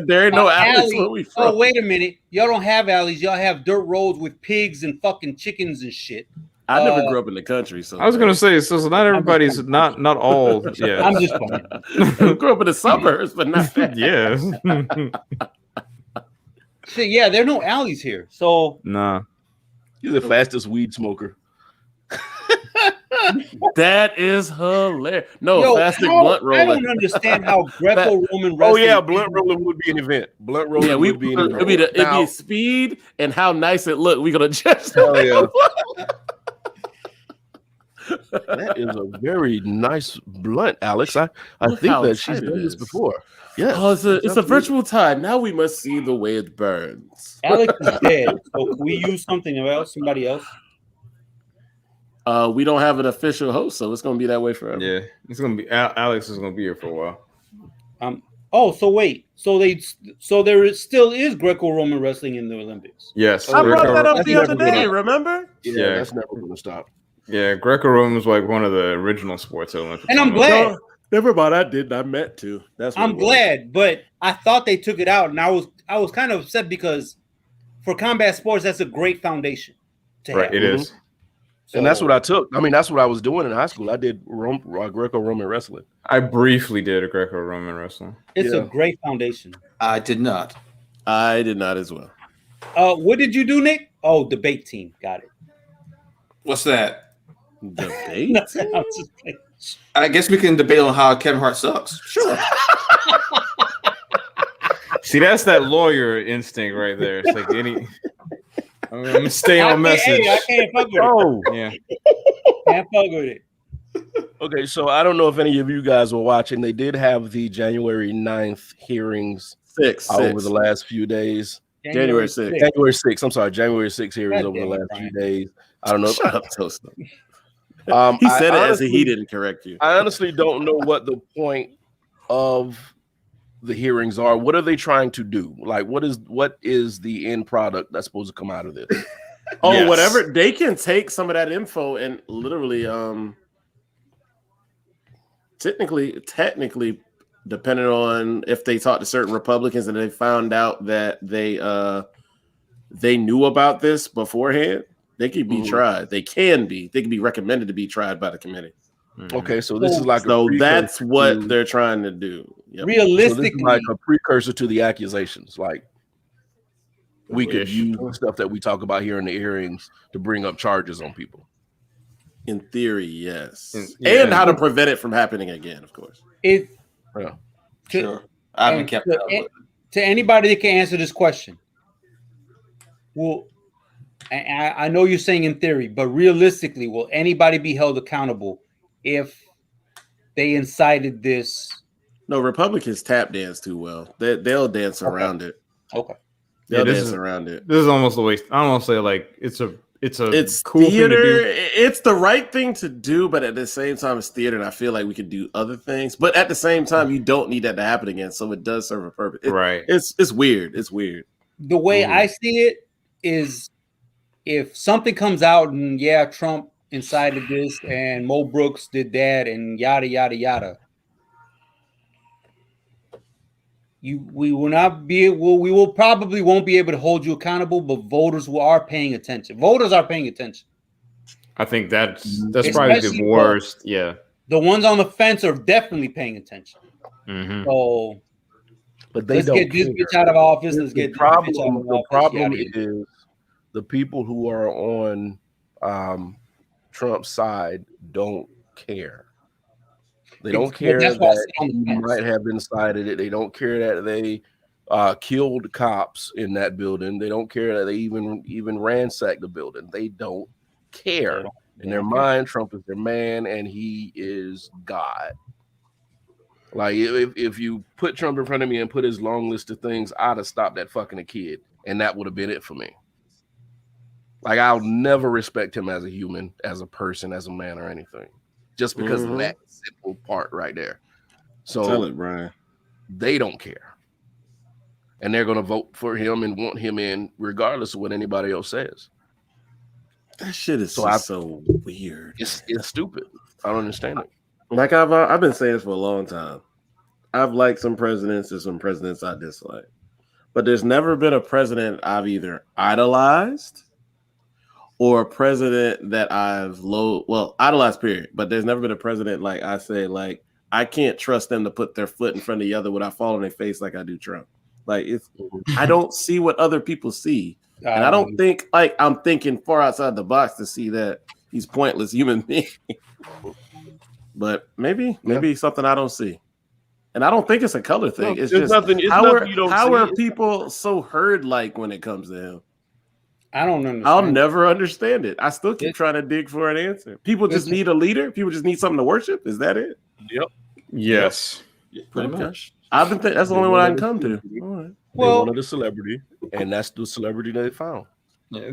There ain't no alleys alley. where we from. Oh, wait a minute. Y'all don't have alleys. Y'all have dirt roads with pigs and fucking chickens and shit. I never grew up in the country, so I was gonna say, so not everybody's not all. Yeah, I'm just playing. I grew up in the suburbs, but not that. Yeah. Shit, yeah, there are no alleys here. So Nah. You're the fastest weed smoker. That is hilarious. No, yo, fastest how- blunt I roller. don't understand how Greco-Roman Oh wrestling. yeah, blunt rolling would be an event. Blunt rolling Yeah, would be an event. it'd Now- be speed and how nice it looked. We're gonna just Hell yeah. That is a very nice blunt, Alex. I Look think how that she's tight it done this is. before. Yeah. Oh, it's a virtual tie. Now we must see the way it burns. Alex is dead. So can we use something else? Somebody else? We don't have an official host, so it's gonna be that way forever. Yeah, it's gonna be Alex is gonna be here for a while. Oh, so wait. So there still is Greco-Roman wrestling in the Olympics. Yes, I brought that up That's the never other gonna day. happen. Remember? Yeah, that's never going to stop. Yeah, Greco-Roman was like one of the original sports at Olympics. And I'm glad. No, never mind. I didn't. I meant to. That's. What I'm it was. glad, but I thought they took it out, and I was kind of upset because for combat sports, that's a great foundation to Right, have. it is. And that's what I took. I mean, that's what I was doing in high school. I did Greco-Roman wrestling. I briefly did a Greco-Roman wrestling. It's Yeah. a great foundation. I did not. I did not as well. What did you do, Nick? Oh, debate team. Got it. What's that? Debate. Nothing. I'm just kidding. I guess we can debate on how Kevin Hart sucks. Sure. See, that's that lawyer instinct right there. It's like any. I'm gonna stay on message. I can't fuck with it. Oh, Yeah. Can't fuck with it. okay. So I don't know if any of you guys were watching. They did have the January 9th hearings Six. over the last few days. January 6th. January 6th. I'm sorry, January 6th hearings God over the damn it, last Brian. few days. I don't know. Shut up, Toaster. He I said it as honestly- if he didn't correct you. I honestly don't know what the point of the hearings are. What are they trying to do? Like, what is the end product that's supposed to come out of this? Oh, Yes. whatever. They can take some of that info and literally, technically, depending on if they talk to certain Republicans and they found out that they knew about this beforehand, they could be tried. They can be. They can be recommended to be tried by the committee. Okay, so this is like So a that's precursor what to- they're trying to do. Yep. so this is Realistically, like a precursor to the accusations. Like, we could Wish. use the stuff that we talk about here in the hearings to bring up charges on people. In theory, yes. Yeah. And how to prevent it from happening again, of course. if Yeah. Sure. I haven't and kept to, up with it. to anybody that can answer this question, well, I know you're saying in theory, but realistically, will anybody be held accountable if they incited this? No, Republicans tap dance too well. They'll dance around it. Okay. They'll Yeah, this dance is- around it. This is almost a waste. I don't want to say like it's It's cool thing to theater. do. It's the right thing to do, but at the same time, it's theater, and I feel like we could do other things. But at the same time, you don't need that to happen again, so it does serve a purpose. Right. It's weird. It's weird. The way I see it is, if something comes out and yeah, Trump incited this and Mo Brooks did that and yada yada yada, we will probably won't be able to hold you accountable, but voters are paying attention. Voters are paying attention. I think that's probably the Especially worst. Yeah. The ones on the fence are definitely paying attention. Mm-hmm. So But they let's don't get this care. bitch out of office. Let's The get this bitch out of problem office. Yada, yada. is the people who are on Trump's side don't care. They don't But care that's why I that said on the he fence. might have incited it. They don't care that they killed cops in that building. They don't care that they even ransacked the building. They don't care. In their mind, Trump is their man and he is God. Like, if you put Trump in front of me and put his long list of things, I'd have stopped that fucking a kid, and that would have been it for me. Like I'll never respect him as a human, as a person, as a man, or anything, just because of that simple part right there. So tell it, Brian. They don't care, and they're gonna vote for him and want him in, regardless of what anybody else says. That shit is so weird. It's stupid. I don't understand it. Like I've been saying this for a long time. I've liked some presidents and some presidents I dislike, but there's never been a president I've either idolized or a president that I've idolized, period. But there's never been a president like I say, like, I can't trust them to put their foot in front of the other without falling on their face like I do Trump. Like, I don't see what other people see. And I don't think, like, I'm thinking far outside the box to see that he's pointless human being. But maybe something I don't see. And I don't think it's a color thing. It's just how are people so herd-like when it comes to him? I don't understand. I'll never understand it. I still keep trying to dig for an answer. People just need a leader. People just need something to worship. Is that it? Yep. Yes. Pretty much. I've been that's the only one I can come to. All right. Well, they wanted a celebrity, and that's the celebrity they found. Yeah.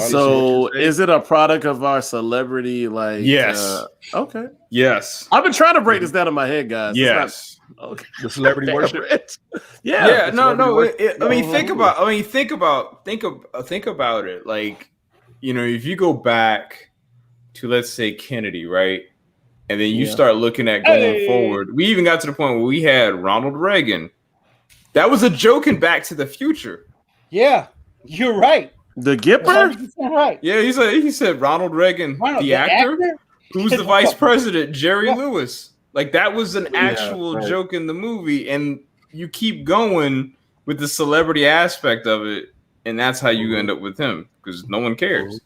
So is it a product of our celebrity? Like, yes. Okay. Yes. I've been trying to break this down in my head, guys. Yes. Okay. The celebrity worship. Yeah. No. Think about it. Like, you know, if you go back to, let's say, Kennedy, right? And then you start looking at going forward. We even got to the point where we had Ronald Reagan. That was a joke in Back to the Future. Yeah, you're right. The Gipper? Right. Yeah, he said Ronald Reagan, the actor? Who's the vice president? Jerry Lewis. Like, that was an actual joke in the movie. And you keep going with the celebrity aspect of it, and that's how you end up with him, because no one cares.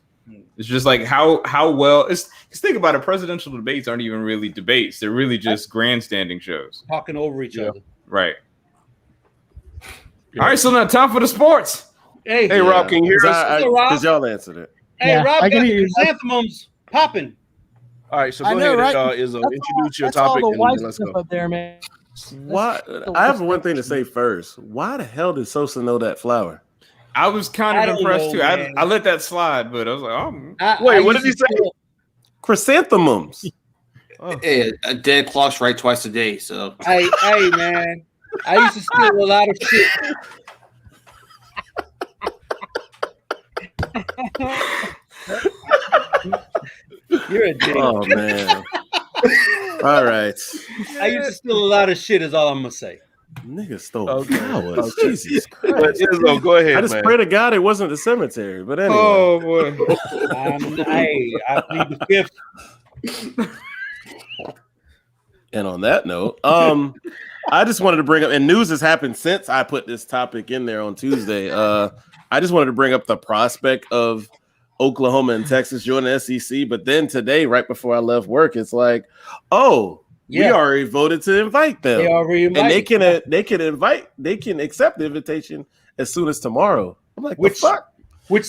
It's just like how well it's. Because think about it, presidential debates aren't even really debates; they're really just grandstanding shows, talking over each other. Right. All right, so now time for the sports. Hey, Rob, can you hear us? Because y'all answered it. Hey, Rob, got the chrysanthemums popping. All right, so go ahead and introduce your topic, and then let's go. Up there, man. Why? I have one thing to say first. Why the hell did Sosa know that flower? I was kind of impressed too. I let that slide, but I was like, oh. Wait, what did he say? Chrysanthemums. Hey, a dead clock's right twice a day. So hey, man, I used to steal a lot of shit. You're a dick. Oh man. All right. I used to steal a lot of shit. Is all I'm gonna say. Nigga stole flowers. Jesus Christ. Go ahead. I just pray to God it wasn't the cemetery. But anyway. Oh boy. I plead the fifth. And on that note, I just wanted to bring up, and news has happened since I put this topic in there on Tuesday. I just wanted to bring up the prospect of Oklahoma and Texas joining the SEC, but then today, right before I left work, it's like, we already voted to invite them. They already invited. And they can accept the invitation as soon as tomorrow. I'm like, which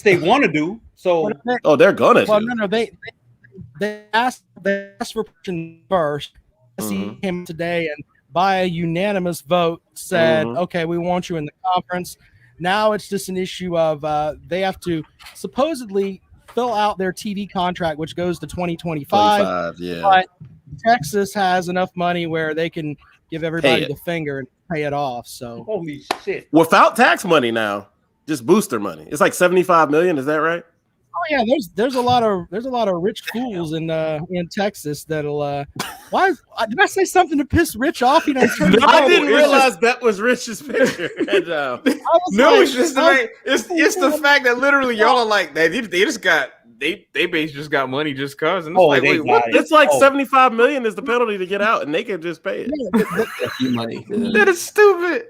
they want to do. So, they're gonna. Well, no, they asked for permission first. See him today, and by a unanimous vote said, okay, we want you in the conference. Now it's just an issue of they have to supposedly fill out their TV contract, which goes to 2025. But Texas has enough money where they can give everybody the finger and pay it off. So holy shit! Without tax money now, just booster money. It's like $75 million. Is that right? Oh yeah, there's a lot of rich fools in Texas that'll. Why did I say something to piss Rich off? I didn't realize that was Rich's picture. It's just it's the fact that literally y'all are like they just got they basically just got money just cause. And it's like $75 million is the penalty to get out, and they can just pay it. Money. That is stupid.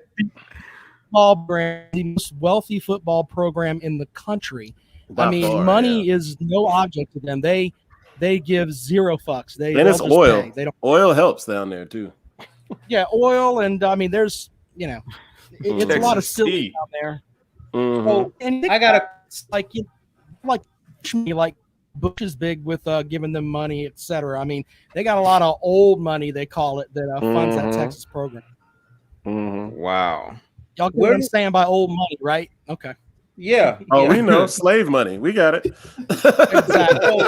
The most wealthy football program in the country. Money is no object to them. They give zero fucks. And it's oil. Oil helps down there too. Yeah, oil, and there's it's a lot of silly down there. So, and I gotta like Bush is big with giving them money, etc. They got a lot of old money, they call it, that funds that Texas program. Wow, y'all get what I'm saying by old money, right? Okay. Yeah. Oh, yeah. we know slave money. We got it. Exactly.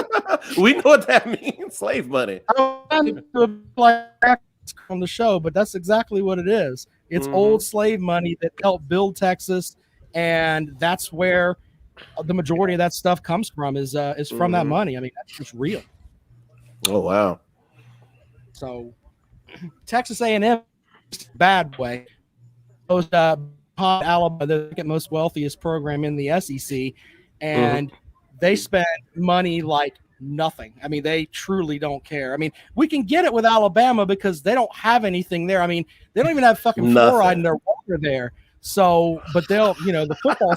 We know what that means. Slave money. On the show, but that's exactly what it is. It's old slave money that helped build Texas, and that's where the majority of that stuff comes from. Is from that money. I mean, that's just real. Oh wow. So, Texas A&M, bad way. Those Alabama, the second most wealthiest program in the SEC, and they spend money like nothing. I mean, they truly don't care. I mean, we can get it with Alabama because they don't have anything there. I mean, they don't even have fucking fluoride in their water there. So, but they'll, the football.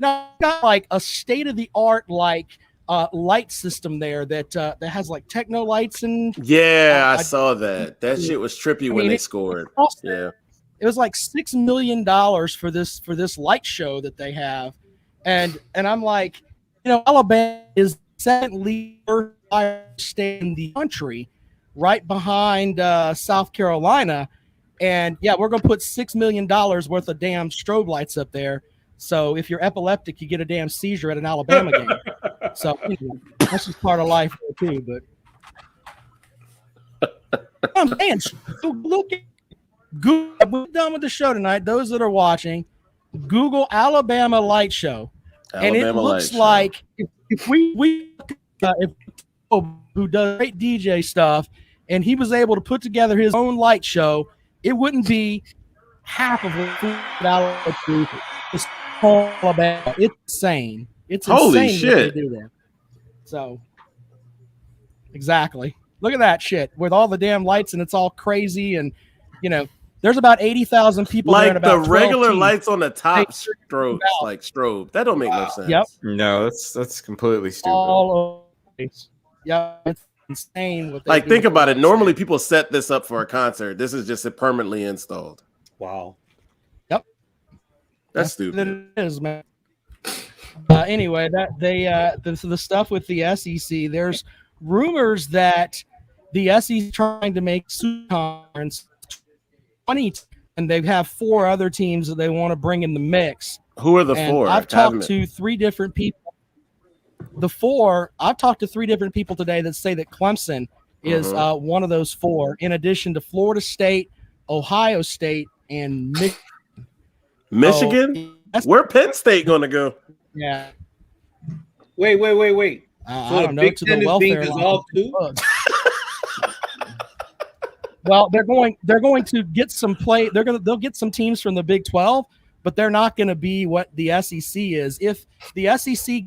Got like a state of the art light system there that has like techno lights and I saw that. That shit was trippy when they scored. It was like $6 million for this light show that they have, and I'm like, Alabama is second leader state in the country, right behind South Carolina, and we're gonna put $6 million worth of damn strobe lights up there. So if you're epileptic, you get a damn seizure at an Alabama game. So that's just part of life too. But man, look at Google. We're done with the show tonight. Those that are watching, Google Alabama Light Show, and it looks like if who does great DJ stuff, and he was able to put together his own light show, it wouldn't be half of what it's Alabama. It's insane. It's holy insane shit. They do that. So exactly. Look at that shit with all the damn lights, and it's all crazy, and there's about 80,000 people. Like there about the regular teams. lights on the top strobe, like strobe. That don't make no sense. Yep. No, that's completely stupid. All over. Yeah, it's insane. What they Like, do think with about it. that. Normally, people set this up for a concert. This is just permanently installed. Wow. Yep. That's stupid. It is, man. Anyway, that they the stuff with the SEC. There's rumors that the SEC is trying to make Super Conference 20, and they have 4 other teams that they want to bring in the mix. Who are the And 4? I've talked to 3 different people. I've talked to 3 different people today that say that Clemson is one of those 4, in addition to Florida State, Ohio State, and Michigan? Where Penn State going to go? Yeah. Wait. I So don't know, Big to Ten the is being welfare dissolved too? Well, they're going to get some play. They'll get some teams from the Big 12, but they're not going to be what the SEC is. If the SEC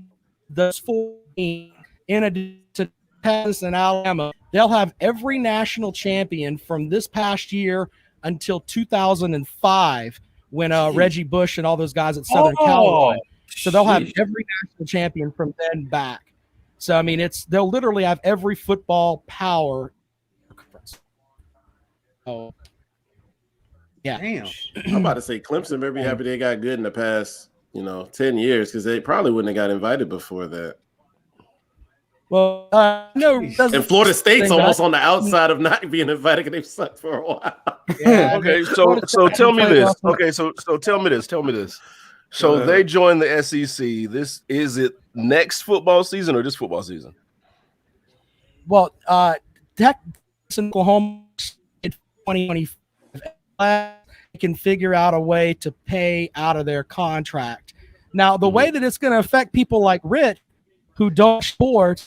does 14 in addition to Texas and Alabama, they'll have every national champion from this past year until 2005, when Reggie Bush and all those guys at Southern Cal won. So they'll have every national champion from then back. So I mean, they'll literally have every football power. Oh, yeah. Damn. I'm about to say Clemson better be happy they got good in the past, 10 years, because they probably wouldn't have got invited before that. Well, no. And Florida State's almost on the outside of not being invited because they've sucked for a while. Yeah, Okay, so tell me this. Okay, so tell me this. So they joined the SEC. Is it next football season or this football season? Well, Oklahoma in 2025 can figure out a way to pay out of their contract. Now, the way that it's going to affect people like Rich, who don't sport,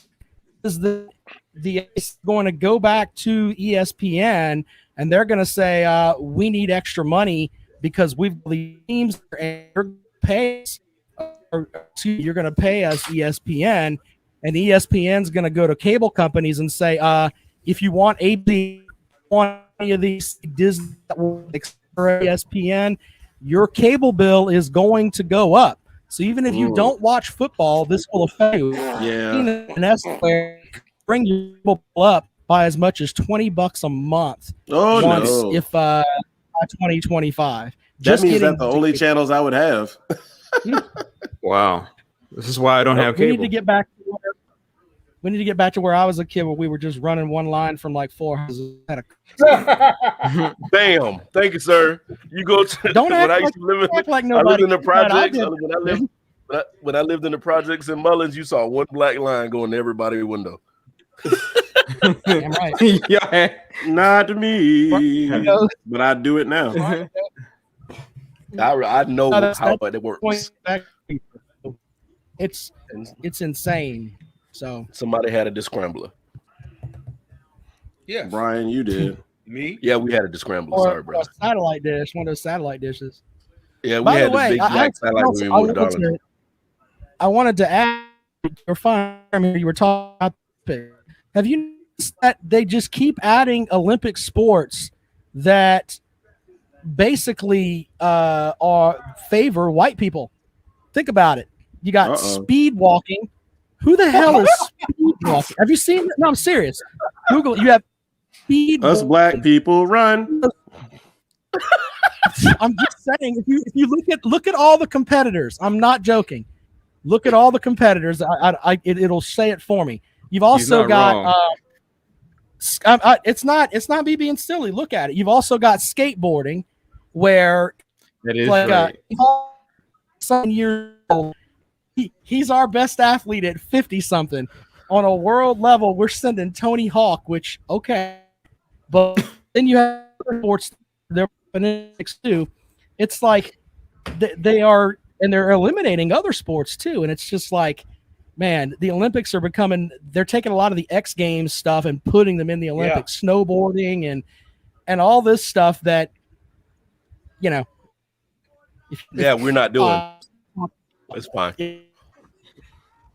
is that it's going to go back to ESPN, and they're going to say, we need extra money because we've the teams and you're going to pay us ESPN, and ESPN's going to go to cable companies and say, if you want any of these Disney ESPN, your cable bill is going to go up. So even if you don't watch football, this will affect you. Yeah. And that's where bring your bill up by as much as $20 a month. If 2025. That means that's the only channels I would have. Wow. This is why I don't have cable. We need to get back to We need to get back to where I was a kid, where we were just running one line from like 4 houses. Bam! Thank you, sir. You go to Don't when act I like, used to live in, act like I nobody. lived in the projects. did. When I lived in the projects in Mullins, you saw one black line going to everybody's window. Damn right. Yeah. Not me, Right. but I do it now. I know that's how point it works. back. It's insane. So Somebody had a descrambler. Yeah. Brian, you did. Me? Yeah, we had a descrambler. or Sorry, a bro. satellite dish, one of those satellite dishes. Yeah, we By had the way, the big black satellite when we moved to Darlington. I wanted to add, you're fine. I mean, you were talking about have you noticed that they just keep adding Olympic sports that basically are favor white people? Think about it. You got speed walking. Who the hell is speed walking? Have you seen it? No, I'm serious. Google it. You have speed. Us black people run. I'm just saying, if you look at all the competitors, I'm not joking. Look at all the competitors. It'll say it for me. You've also got it's not me being silly. Look at it. You've also got skateboarding, where That is like right. some years old, he's our best athlete at 50 something. On a world level, we're sending Tony Hawk, which okay, but then you have sports. They're too. It's like they are, and they're eliminating other sports too. And it's just like, man, the Olympics are becoming. They're taking a lot of the X Games stuff and putting them in the Olympics. Snowboarding and all this stuff that, you know. Yeah, we're not doing. It's fine.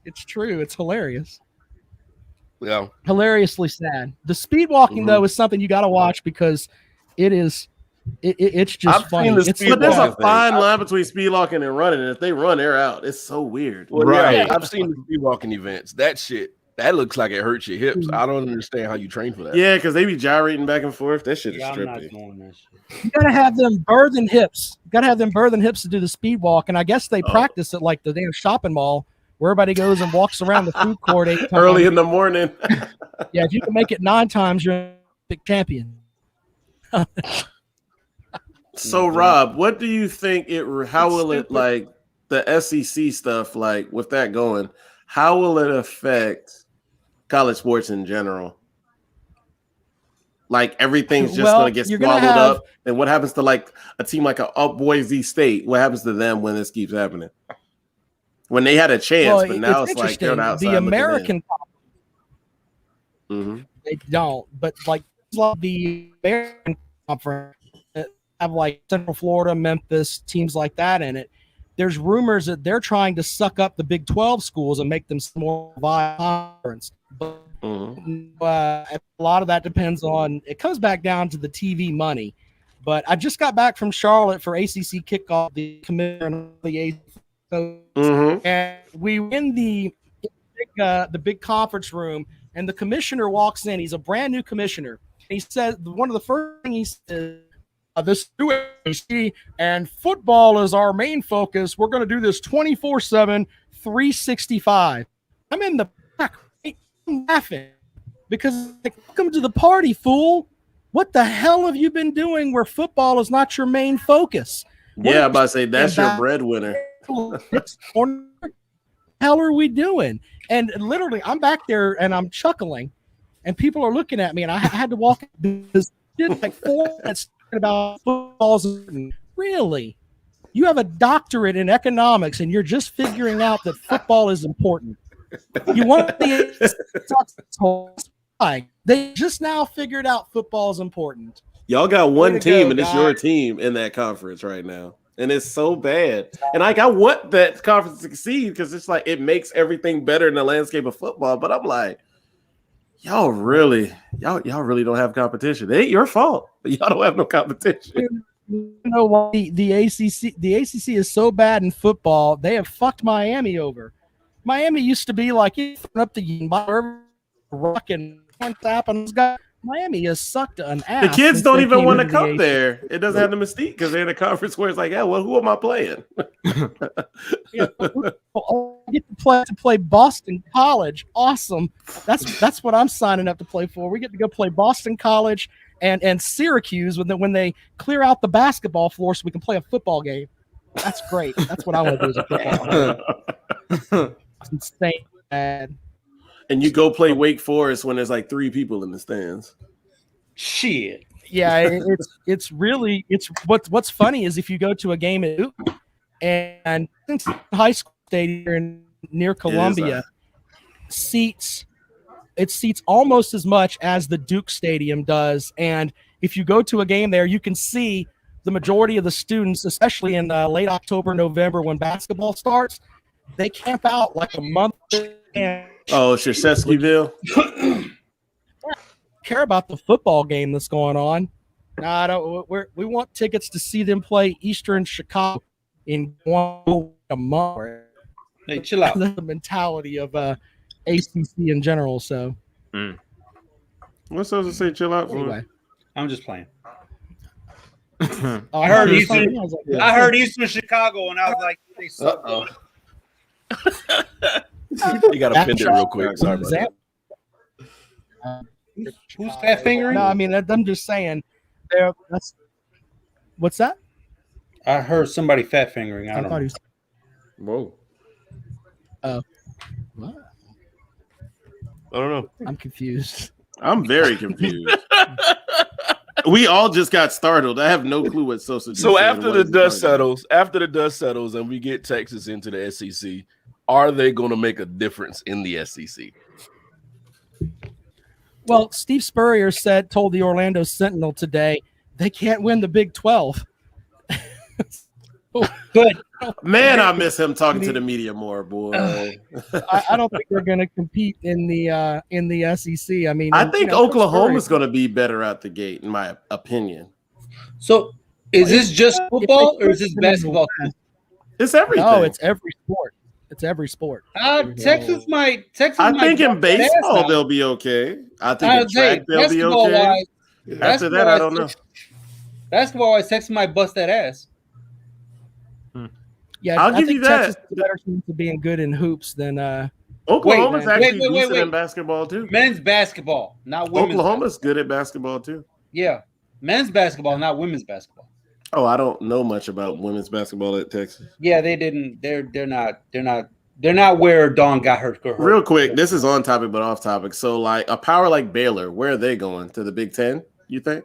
It's true. It's hilarious. Yeah. Hilariously sad. The speed walking though is something you got to watch because it is. It's just I've funny. seen the It's speed But there's a walking fine line between speed walking and running. And if they run, they're out. It's so weird. Well, Right. yeah, I've seen the speed walking events. That shit, that looks like it hurts your hips. I don't understand how you train for that. Yeah, because they be gyrating back and forth. That shit is Yeah, I'm not trippy. doing that shit. You gotta have them birthing hips. You gotta have them birthing hips to do the speed walk. And I guess they practice at like the damn shopping mall where everybody goes and walks around the food court 8 times. Early in the morning. Yeah, if you can make it 9 times, you're a big champion. So Rob, what do you think how will it, like the SEC stuff, like with that going, how will it affect college sports in general? Like everything's just Well, gonna get you're gonna swallowed have- up. And what happens to like a team like Boise State? What happens to them when this keeps happening? When they had a chance, but now it's like they're interesting. outside. The American Mm-hmm. they don't, but like the American conference have like Central Florida, Memphis, teams like that in it. There's rumors that they're trying to suck up the Big 12 schools and make them more viable conference. But a lot of that depends on. It comes back down to the TV money. But I just got back from Charlotte for ACC kickoff. The commissioner of the ACC, and we were in the big conference room, and the commissioner walks in. He's a brand new commissioner. He says one of the first things he says. This new ACC and football is our main focus. We're going to do this 24/7, 365. I'm in the back I'm laughing because like, welcome to the party, fool. What the hell have you been doing where football is not your main focus? Yeah, I'm about to say that's your breadwinner. What the hell are we doing? And literally, I'm back there and I'm chuckling, and people are looking at me, and I had to walk because it's like 4 minutes about footballs. Really? You have a doctorate in economics and you're just figuring out that football is important. You want the they just now figured out football is important. Y'all got one Way to team go, and it's guys. your team in that conference right now. And it's so bad. And like I want that conference to succeed because it's like it makes everything better in the landscape of football. But I'm like, y'all really don't have competition. It ain't your fault. But y'all don't have no competition. You know why the ACC is so bad in football? They have fucked Miami over. Miami used to be like up the rock and tap and Miami has sucked an ass. The kids since don't they even came want to into the come ACC. there. It doesn't have the mystique because they're in a conference where it's like, yeah, well, who am I playing? Yeah, all get to play Boston College. Awesome. That's what I'm signing up to play for. We get to go play Boston College and Syracuse when they clear out the basketball floor so we can play a football game. That's great. That's what I want to do as a football player. It's insane, man. And you go play Wake Forest when there's like 3 people in the stands. Shit. Yeah, it's really what's funny is if you go to a game at Duke and since high school stadium near Columbia seats almost as much as the Duke Stadium does, and if you go to a game there, you can see the majority of the students, especially in late October, November when basketball starts, they camp out like a month. Oh, it's Sheseskyville. Care about the football game that's going on. No, I don't. We want tickets to see them play Eastern Chicago in a month. Hey, chill out. The mentality of ACC in general. So, What's supposed to say? Chill out. anyway, I'm just playing. I heard I heard Eastern Chicago, and I was like, they suck. You got to pin it real quick. Sorry about that. Who's fat fingering? No, I mean I'm just saying. What's that? I heard somebody fat fingering. I I don't thought know. he was. Whoa. What? I don't know. I'm confused. I'm very confused. We all just got startled. I have no clue what Sosa just So said after and the what he's dust talking settles, and we get Texas into the SEC, are they going to make a difference in the SEC? Well, Steve Spurrier told the Orlando Sentinel today they can't win the Big 12. Good. about. Man, I miss him talking to the media more, boy. I don't think they're going to compete in the SEC. I mean, I think Oklahoma's going to be better out the gate, in my opinion. So, is this just football or is this basketball? It's everything. No, it's every sport. It's every sport. Texas might. I think in baseball they'll be okay. I think in track they'll be okay. After that, I don't know. Basketball-wise, Texas might bust that ass. Yeah, I'll I give think you that. Texas is a better team for being good in hoops than Oklahoma's Wait, actually wait, decent wait. in basketball too. Men's basketball, not women's. Oklahoma's good at basketball too. Yeah, men's basketball, not women's basketball. Oh, I don't know much about women's basketball at Texas. Yeah, they didn't. They're not where Dawn got her. Real quick, this is on topic but off topic. So, like a power like Baylor, where are they going to the Big Ten? You think?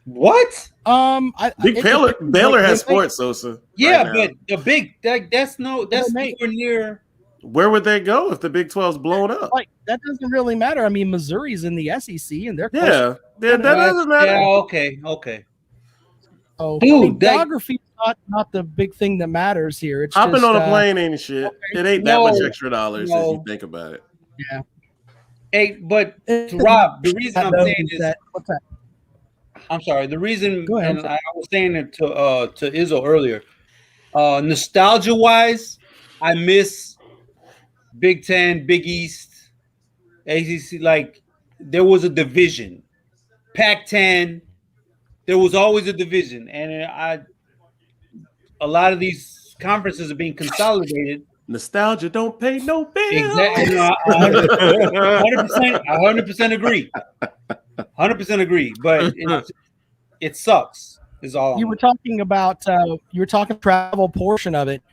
What? Baylor has sports, Sosa. Yeah, right but the big that's nowhere near. Where would they go if the Big 12's blown up? like that doesn't really matter. I mean, Missouri's in the SEC and they're Yeah, that doesn't matter. Yeah, okay. Oh, Dude, geography is not the big thing that matters here. It's Hopping just, on a plane ain't shit. It ain't that much extra dollars if you think about it. Yeah. Hey, but Rob, the reason I'm saying is what's that? I'm sorry. The reason, Go ahead. and I was saying it to Izzo earlier. Nostalgia wise, I miss Big Ten, Big East, ACC. Like there was a division, Pac-10. There was always a division, and a lot of these conferences are being consolidated. Nostalgia don't pay no bills. Exactly. 100% agree. 100% agree. But it sucks. Is all. You were talking about travel portion of it.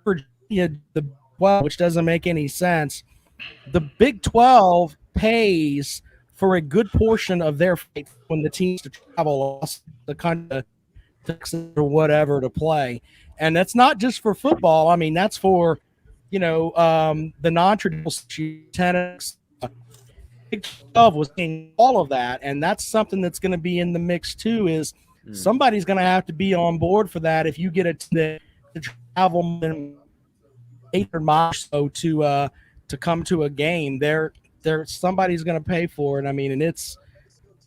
Virginia, which doesn't make any sense. The Big 12 pays for a good portion of their flight when the teams to travel across the country, Texas or whatever, to play. And that's not just for football. I mean, that's for, the non-traditional tennis. Big 12 was seeing all of that. And that's something that's going to be in the mix too, is somebody's going to have to be on board for that. If you get to travel 800 miles or so to come to a game, somebody's going to pay for it. I mean, and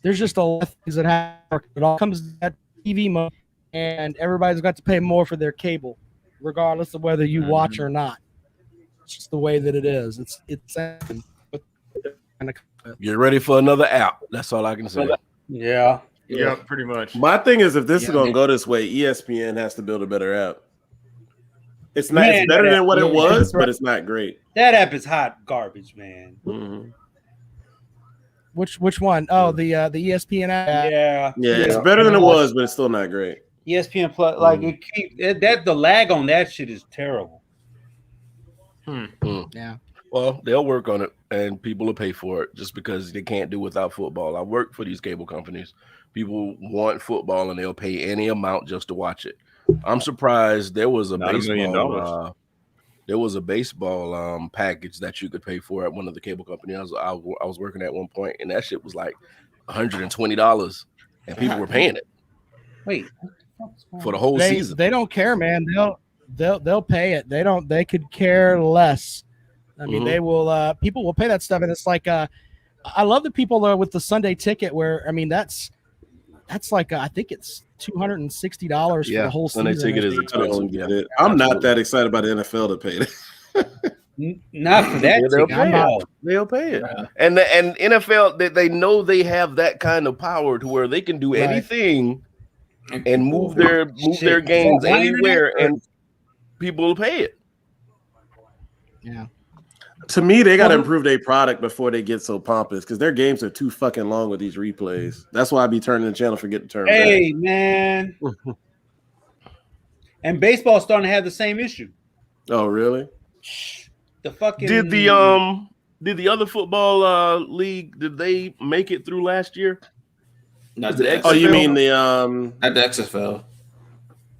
there's just a lot of things that happen. It all comes to that TV money, and everybody's got to pay more for their cable, regardless of whether you watch or not. It's just the way that it is. It's You're ready for another app. That's all I can say. Yeah. Yeah, pretty much. My thing is, if this is going to go this way, ESPN has to build a better app. It's not. Man, it's better than what it was, right. but it's not great. That app is hot garbage, man. Mm-hmm. Which one? Oh, the ESPN app. Yeah, It's better than it was, but it's still not great. ESPN Plus, like the lag on that shit is terrible. Yeah. Well, they'll work on it, and people will pay for it just because they can't do without football. I work for these cable companies. People want football, and they'll pay any amount just to watch it. I'm surprised there was a Not $1 million. There was a baseball package that you could pay for at one of the cable companies I was working at one point, and that shit was like $120, and people were paying it. Wait, for the whole season. They don't care, man. They'll pay it. They could care less. I mean, they will. People will pay that stuff, and it's like I love the people with the Sunday ticket. Where I mean, that's like I think it's $260 for the whole Sunday season. ticket is expensive. I'm not that excited about the NFL to pay it. Not for that. They'll pay it. And NFL, they know they have that kind of power to where they can do anything and move their games anywhere, and people will pay it. Yeah. To me, they got to improve their product before they get so pompous because their games are too fucking long with these replays. That's why I be turning the channel, forget to turn back. Hey, man. And baseball's starting to have the same issue. Oh, really? The fucking Did the other football league, did they make it through last year? Not the the XFL? You mean the not the XFL.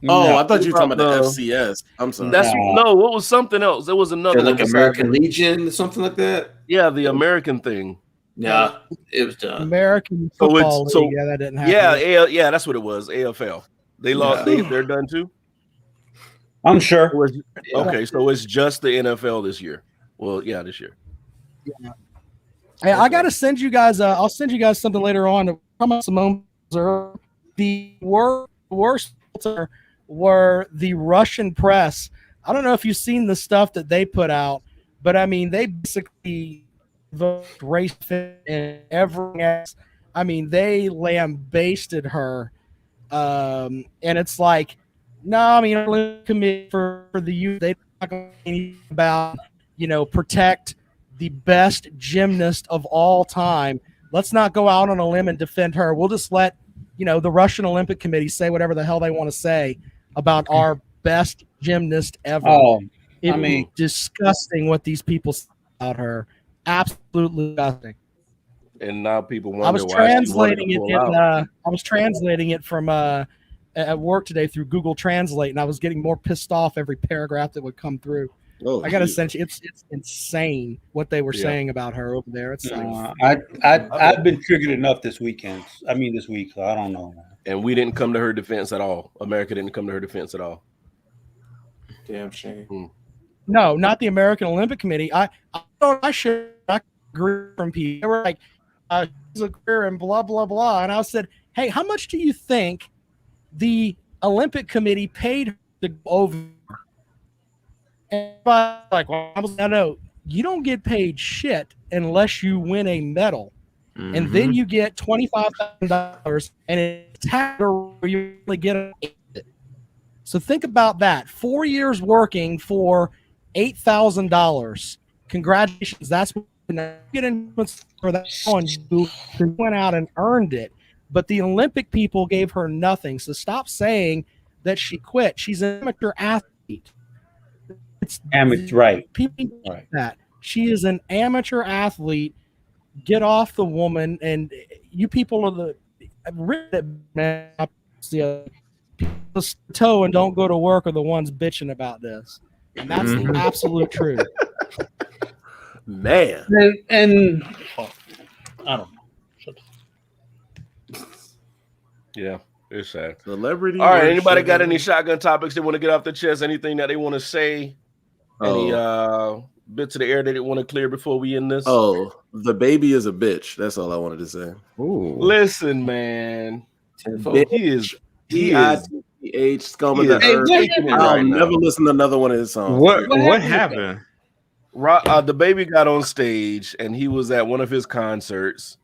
Oh, I thought you were talking about the FCS. I'm sorry. No, what was something else? There was another like American Legion, something like that. Yeah, the American thing. Yeah, it was done. American Football League. Yeah, that didn't happen. Yeah, that's what it was. AFL. They lost. They're done too. I'm sure. Okay, so it's just the NFL this year. Well, yeah, this year. Yeah. Hey, I gotta send you guys. I'll send you guys something later on. The worst were the Russian press. I don't know if you've seen the stuff that they put out, but I mean, they basically race and everything else. I mean, they lambasted her, and it's like, no, I mean, commit for the youth. They talk about protect the best gymnast of all time. Let's not go out on a limb and defend her. We'll just let the Russian Olympic Committee say whatever the hell they want to say about our best gymnast ever. I mean, disgusting what these people say about her. Absolutely disgusting. And now people wonder I was why translating it. I was translating it from at work today through Google Translate, and I was getting more pissed off every paragraph that would come through. I got to send you. It's insane what they were saying about her over there. It's like I've been triggered enough this week, so I don't know. And we didn't come to her defense at all. America didn't come to her defense at all. Damn shame. No, not the American Olympic Committee. I agree from people. They were like, she's a career and blah blah blah. And I said, hey, how much do you think the Olympic Committee paid her to go over? And I was like, well, no, you don't get paid shit unless you win a medal. Mm-hmm. And then you get $25,000 and it's where you only get it. So think about that. 4 years working for $8,000. Congratulations. That's what you get in for that one who went out and earned it. But the Olympic people gave her nothing. So stop saying that she quit. She's an amateur athlete. It's amateur, right? People like that. She is an amateur athlete. Get off the woman, and you people are the toe and don't go to work are the ones bitching about this, and that's the absolute truth. Man, and I don't know. Yeah. It's sad. Celebrity. All right. Anybody got any shotgun topics they want to get off their chest? Anything that they want to say? Any bits of the air that they want to clear before we end this? Oh, the baby is a bitch. That's all I wanted to say. Ooh. Listen, man. He is scum of the earth. I'll never listen to another one of his songs. What happened? The baby got on stage and he was at one of his concerts.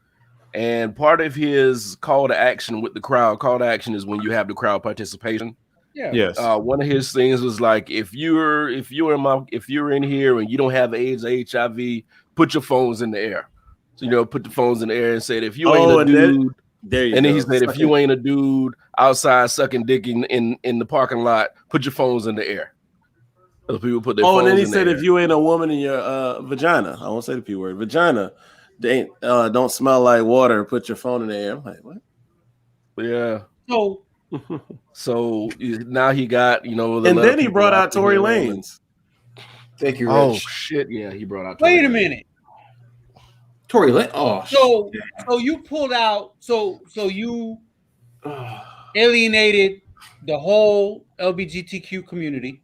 And part of his call to action with the crowd, call to action is when you have the crowd participation. Yeah. Yes. One of his things was like, if you're in here and you don't have AIDS or HIV, put your phones in the air. So put the phones in the air and said, if you ain't a dude, there you and go. then he said, if you ain't a dude outside sucking dick in the parking lot, put your phones in the air. So people put their phones and then he in said, the if air. you ain't a woman in your vagina, I won't say the P word, vagina, they ain't, don't smell like water, put your phone in the air. I'm like, what? Yeah. So now he got, and then he brought out Tory Lanez. Thank you, Rich. Oh shit! Yeah, he brought out. Wait a minute. Tory Lanez. Oh, So you pulled out. So you alienated the whole LGBTQ community.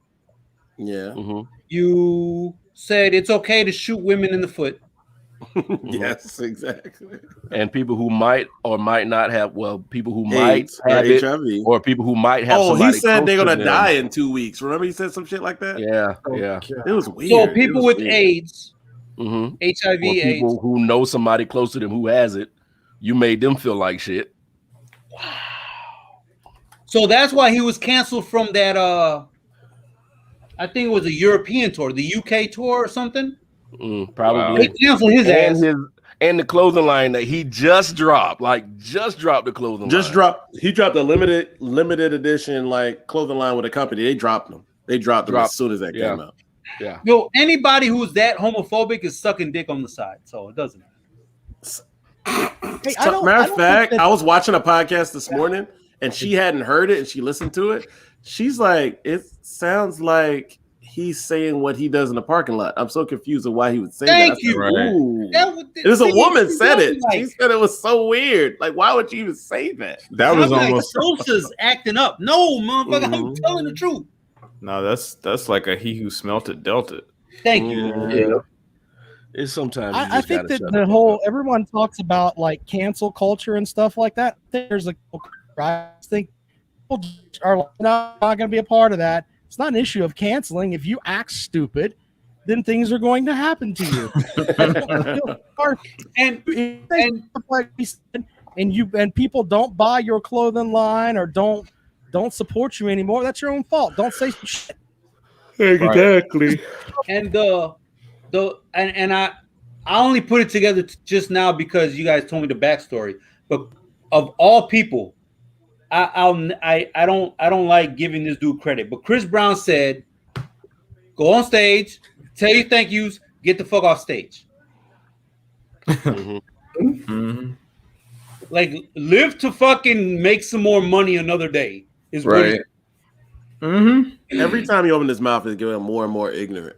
Yeah. Mm-hmm. You said it's okay to shoot women in the foot. Yes, exactly. And people who might or might not have, people who AIDS, might have it, HIV, or people who might have. Oh, he said close they're to gonna them. die in 2 weeks. Remember, he said some shit like that. Yeah. It was weird. So people with AIDS, mm-hmm. HIV, or people AIDS, who know somebody close to them who has it, you made them feel like shit. Wow. So that's why he was canceled from that. I think it was a European tour, the UK tour or something. Probably. They canceled his ass. And the clothing line that he just dropped, the clothing line. He dropped a limited edition clothing line with a company. They dropped them. They dropped them as soon as that came out. Yeah. Yo, anybody who's that homophobic is sucking dick on the side, so it doesn't matter. Matter of fact, I was watching a podcast this morning and she hadn't heard it and she listened to it. She's like, it sounds like he's saying what he does in the parking lot. I'm so confused of why he would say that. Thank you. It was a woman said it. She said it was so weird. Like, why would you even say that? That was almost Sosa's acting up. No, motherfucker, I'm telling the truth. No, that's like a he who smelt it dealt it. Thank you. Yeah. It's sometimes I think that the whole everyone talks about cancel culture and stuff like that. There's I think people are not going to be a part of that. It's not an issue of canceling. If you act stupid, then things are going to happen to you. and people don't buy your clothing line or don't support you anymore. That's your own fault. Don't say shit. Exactly. And I only put it together just now because you guys told me the backstory. But of all people, I don't like giving this dude credit. But Chris Brown said, "Go on stage, tell your thank yous, get the fuck off stage." Mm-hmm. Live to fucking make some more money another day is right. Every time he opened his mouth, it's getting more and more ignorant.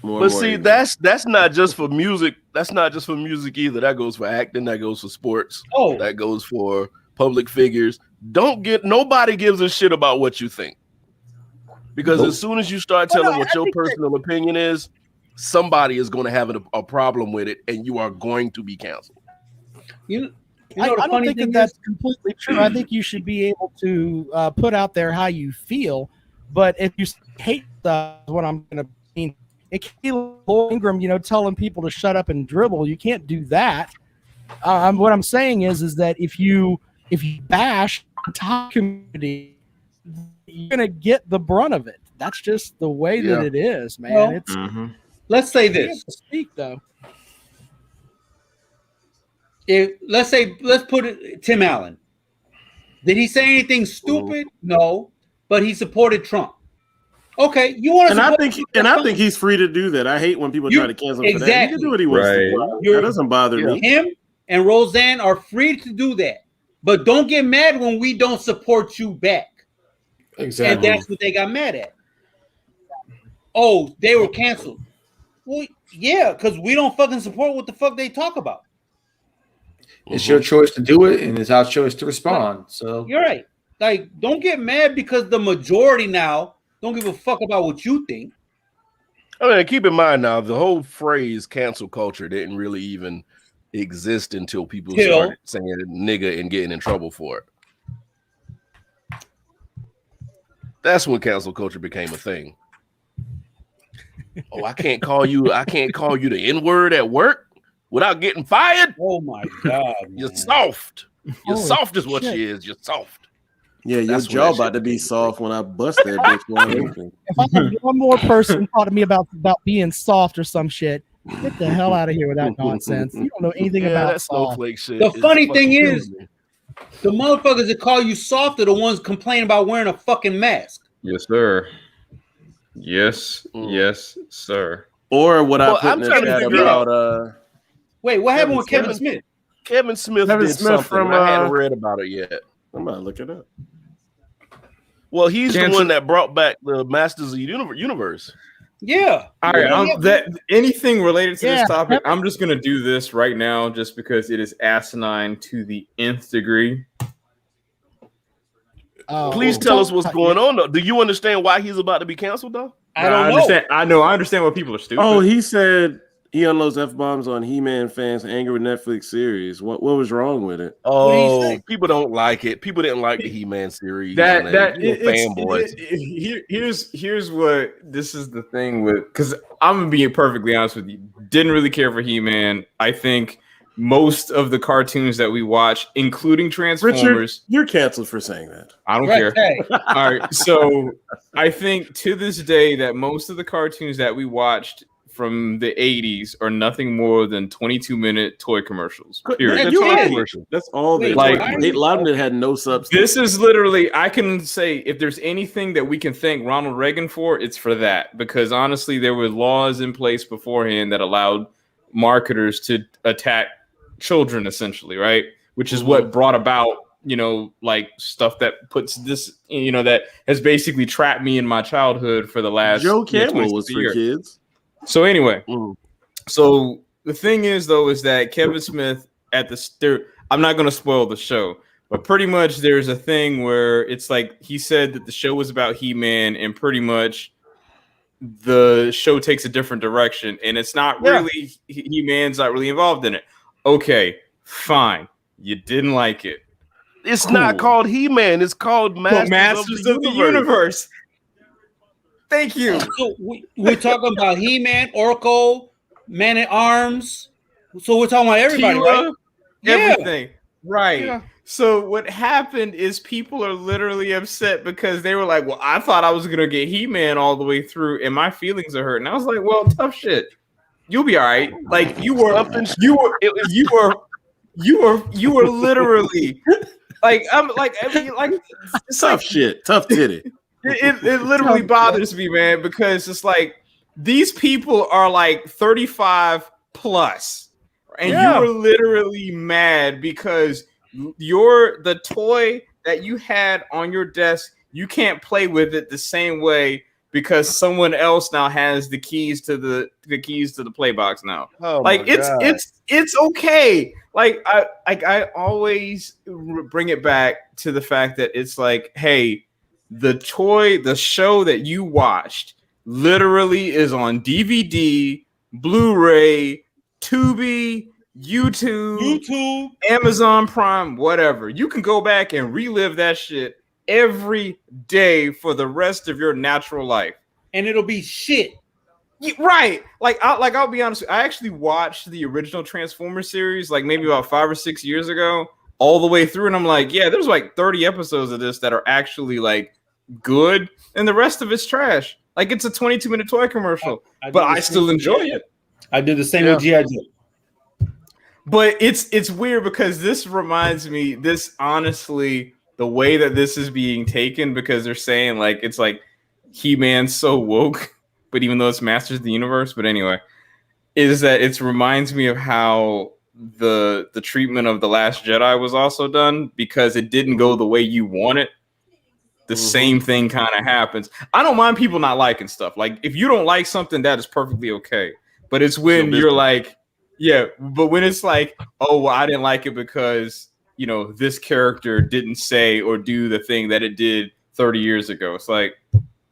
That's not just for music. That's not just for music either. That goes for acting. That goes for sports. Oh, that goes for public figures. Nobody gives a shit about what you think, because as soon as you start telling what your personal opinion is, somebody is going to have a problem with it, and you are going to be canceled. I don't think that's completely true. I think you should be able to put out there how you feel, but if you hate stuff, what I'm going to mean, it can't be Laura Ingraham, telling people to shut up and dribble. You can't do that. What I'm saying is that if you bash the top community, you're going to get the brunt of it. That's just the way that it is, man. Well, let's say this. Speak though. Let's put it Tim Allen. Did he say anything stupid? No, but he supported Trump. Okay, you want to? I think he's free to do that. I hate when people try to cancel him for that. He can do what he wants to do. That doesn't bother me. Him and Roseanne are free to do that, but don't get mad when we don't support you back. Exactly, and that's what they got mad at. Oh, they were canceled. Well, yeah, because we don't fucking support what the fuck they talk about. It's your choice to do it, and it's our choice to respond. So you're right. Don't get mad because the majority now don't give a fuck about what you think. I mean, keep in mind now, the whole phrase "cancel culture" didn't really even exist until people started saying "nigga" and getting in trouble for it. That's when cancel culture became a thing. Oh, I can't call you the N-word at work without getting fired. Oh my god, you're soft. You're soft is what she is. You're soft. Yeah, your That's jaw where that about to shit be came soft when I bust that bitch wide open. If I had one more person talk to me about being soft or some shit, get the hell out of here with that nonsense. You don't know anything Yeah, about that soft. snowflake shit. The is funny fucking thing killing is, me. the motherfuckers that call you soft are the ones complaining about wearing a fucking mask. Yes, sir. Yes, Mm. yes, sir. Or what Well, I put I'm in the trying to chat figure about Wait, what happened with Kevin Kevin- Smith? Kevin Smith Kevin did Smith something. from, I hadn't read about it yet. I'm about to look it up. Well, he's Cancer- the one that brought back the Masters of the Universe. Yeah. All right, that anything related to Yeah. this topic, I'm just gonna do this right now, just because it is asinine to the nth degree. Please tell us what's going on, though. Do you understand why he's about to be canceled, though? I don't know. understand. I understand why people are stupid. Oh, he said he unloads F-bombs on He-Man fans angry with Netflix series. What was wrong with it? Oh, people don't like it. People didn't like the He-Man series. Fanboys. Here's what this is the thing with, because I'm gonna be perfectly honest with you. Didn't really care for He-Man. I think most of the cartoons that we watch, including Transformers, Richard, you're canceled for saying that. I don't Right, care. hey. All right, so I think to this day that most of the cartoons that we watched from the 80s are nothing more than 22-minute toy commercials. Period. Yeah, You're you right. right. That's all they Like- a lot of it had no substance. This is literally, I can say, if there's anything that we can thank Ronald Reagan for, it's for that. Because honestly, there were laws in place beforehand that allowed marketers to attack children, essentially, right? Which is what brought about, like stuff that puts this, that has basically trapped me in my childhood for the last Joe Camel 26 was for years. kids. So anyway, Mm. so the thing is, though, is that Kevin Smith I'm not going to spoil the show, but pretty much there's a thing where it's like he said that the show was about He-Man, and pretty much the show takes a different direction, and it's not really He-Man's not really involved in it. Okay, fine. You didn't like it. It's Cool. not called He-Man. It's called Masters of the Universe. Thank you. So we're talking about He-Man, Oracle, Man at Arms. So we're talking about everybody, Tila, right? Yeah. everything. Right. Yeah. So what happened is people are literally upset because they were like, well, I thought I was going to get He-Man all the way through and my feelings are hurt. And I was like, well, tough shit. You'll be all right. Like you were literally like, I'm like, I mean, like it's Tough like, shit. Tough titty. it literally bothers me, man, because it's like these people are like 35 plus, and you were literally mad because the toy that you had on your desk, you can't play with it the same way because someone else now has the keys to the play box now. Oh, Like it's okay. Like I always bring it back to the fact that it's like, hey, the show that you watched literally is on DVD, Blu-ray, Tubi, YouTube, Amazon Prime, whatever. You can go back and relive that shit every day for the rest of your natural life. And it'll be shit. Right. I'll be honest. I actually watched the original Transformers series like maybe about 5 or 6 years ago, all the way through. And I'm like, yeah, there's like 30 episodes of this that are actually like good. And the rest of it's trash. Like it's a 22-minute toy commercial, but I still enjoy it. I did the same with G.I. Joe. But it's weird because this reminds me, honestly, the way that this is being taken, because they're saying like, it's like He-Man's so woke, but even though it's Masters of the Universe, but anyway, is that it reminds me of how the treatment of The Last Jedi was also done, because it didn't go the way you want it. The same thing kind of happens. I don't mind people not liking stuff. Like if you don't like something, that is perfectly okay. But it's when you're like, yeah, but when it's like, oh, well, I didn't like it because, this character didn't say or do the thing that it did 30 years ago. It's like,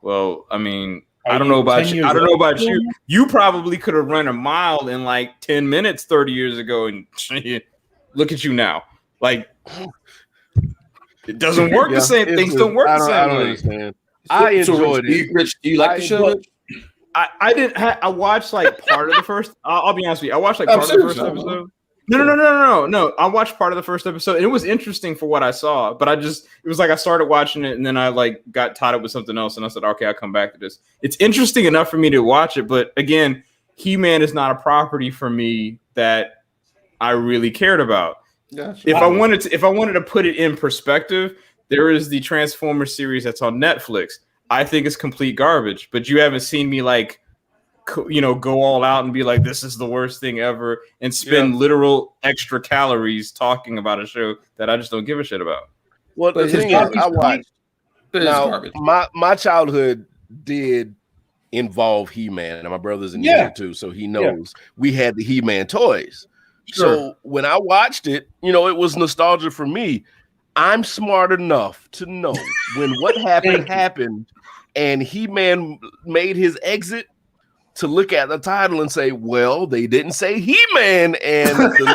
well, I mean, I don't know about you. I don't know about you. You probably could have run a mile in like 10 minutes 30 years ago, and look at you now. Like, it doesn't work the same. Things don't work the same I don't way. understand. I enjoyed it. Rich, do you like the show? Rich? I didn't. I watched like part of the first. I'll be honest with you. I watched like part of the first episode. No. I watched part of the first episode, and it was interesting for what I saw. But it was like I started watching it, and then I like got tied up with something else, and I said, okay, I'll come back to this. It's interesting enough for me to watch it, but again, He-Man is not a property for me that I really cared about. Gotcha. If I wanted to put it in perspective, there is the Transformers series that's on Netflix. I think it's complete garbage, but you haven't seen me go all out and be like, this is the worst thing ever, and spend literal extra calories talking about a show that I just don't give a shit about. Well, the thing is, I watched. Now, my childhood did involve He-Man, and my brother's in here too, so he knows we had the He-Man toys. Sure. So when I watched it, it was nostalgia for me. I'm smart enough to know when what happened, and He-Man made his exit, to look at the title and say, well, they didn't say He-Man and the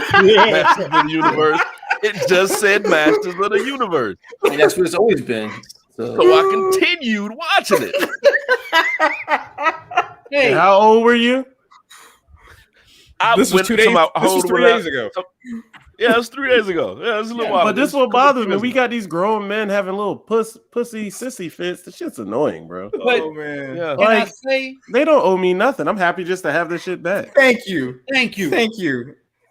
Masters of the Universe. It just said Masters of the Universe. And that's what it's always been. So I continued watching it. Hey, how old were you? This was 2 days. This was 3 days ago. Yeah, it was 3 days ago. Yeah, it was a little while. But this what bothers me. We got these grown men having little pussy sissy fits. The shit's annoying, bro. Oh man. Yeah. Can I say they don't owe me nothing. I'm happy just to have this shit back. Thank you. It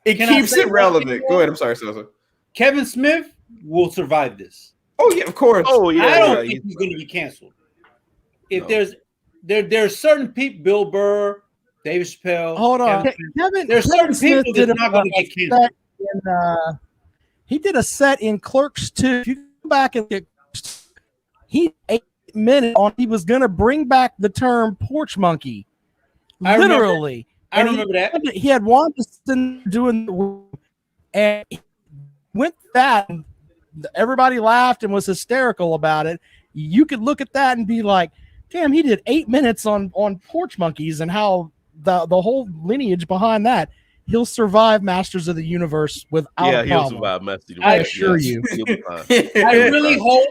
keeps it relevant. Go ahead. I'm sorry, Sosa. Kevin Smith will survive this. Oh yeah, of course. Oh yeah. I don't think he's going to be canceled. If there's certain people, Bill Burr, Dave Chappelle. Hold on, there's certain people that's not going to get canceled. He did a set in Clerks 2. If you go back and get, he 8 minutes on. He was going to bring back the term porch monkey, literally. I remember that. He had Wanda doing the, and he went that. And everybody laughed and was hysterical about it. You could look at that and be like, "Damn, he did 8 minutes on porch monkeys and how the whole lineage behind that." He'll survive Masters of the Universe without a problem. He'll survive Masters of the Universe. I assure you. I really hope.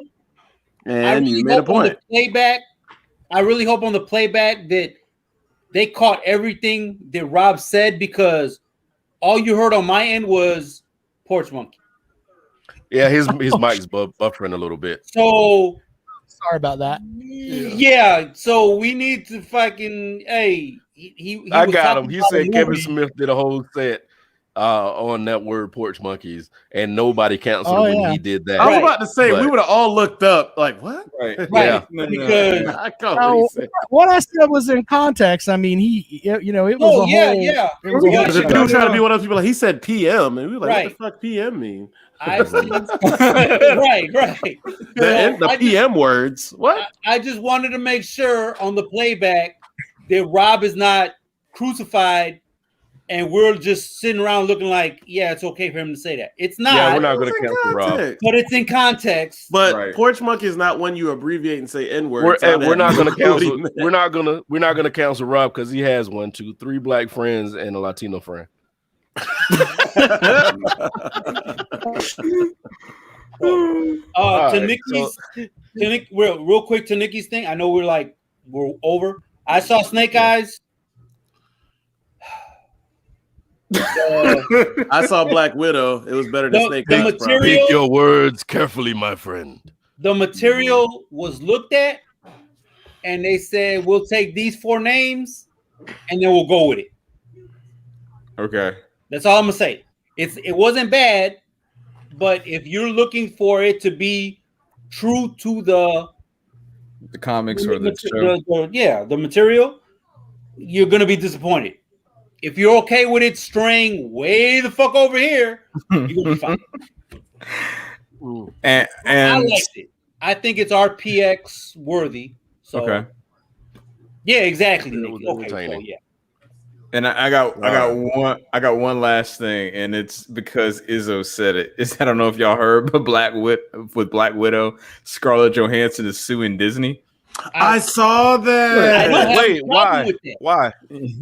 And you made a point. I really hope on the playback that they caught everything that Rob said, because all you heard on my end was porch monkey. Yeah, his mic's buffering a little bit. So sorry about that. Yeah, so we need to fucking I got him. He said Kevin Smith did a whole set on that word porch monkeys, and nobody canceled when he did that. I was about to say we would have all looked up like what? Right. Yeah. Because what I said was in context. I mean, it was a whole. The dude trying to be one of those people. Like, he said PM, and we were like, what the fuck PM mean? right. The PM words. What? I just wanted to make sure on the playback that Rob is not crucified, and we're just sitting around looking like, yeah, it's okay for him to say that. It's not. Yeah, we're not going to cancel Rob, but it's in context. But porch monkey is not when you abbreviate and say N words. We're not going to cancel. We're not going to cancel Rob because he has 1, 2, 3 black friends and a Latino friend. Real quick to Nikki's thing. I know we're over. I saw Snake Eyes. I saw Black Widow. It was better than Snake Eyes. Pick your words carefully, my friend. The material was looked at, and they said, we'll take these 4 names, and then we'll go with it. Okay. That's all I'm gonna say. It wasn't bad, but if you're looking for it to be true to the comics or the show, the material, you're gonna be disappointed. If you're okay with it straying way the fuck over here, you're gonna be fine. And I liked it. I think it's RPX worthy. So okay. Yeah, exactly. Okay, so yeah. And I got one last thing, and it's because Izzo said it. I don't know if y'all heard, but with Black Widow, Scarlett Johansson is suing Disney. I saw that. Wait, why? Why?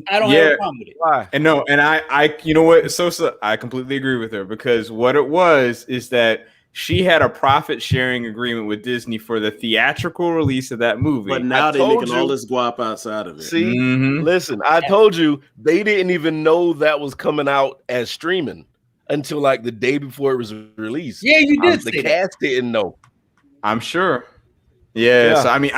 I don't have a problem with it. Why? And no, and I you know what, Sosa, I completely agree with her, because what it was is that she had a profit sharing agreement with Disney for the theatrical release of that movie. But now they're making all this guap outside of it. See, listen, I told you they didn't even know that was coming out as streaming. until like the day before it was released. Yeah, you did. The cast didn't know. I'm sure. Yeah. So I mean,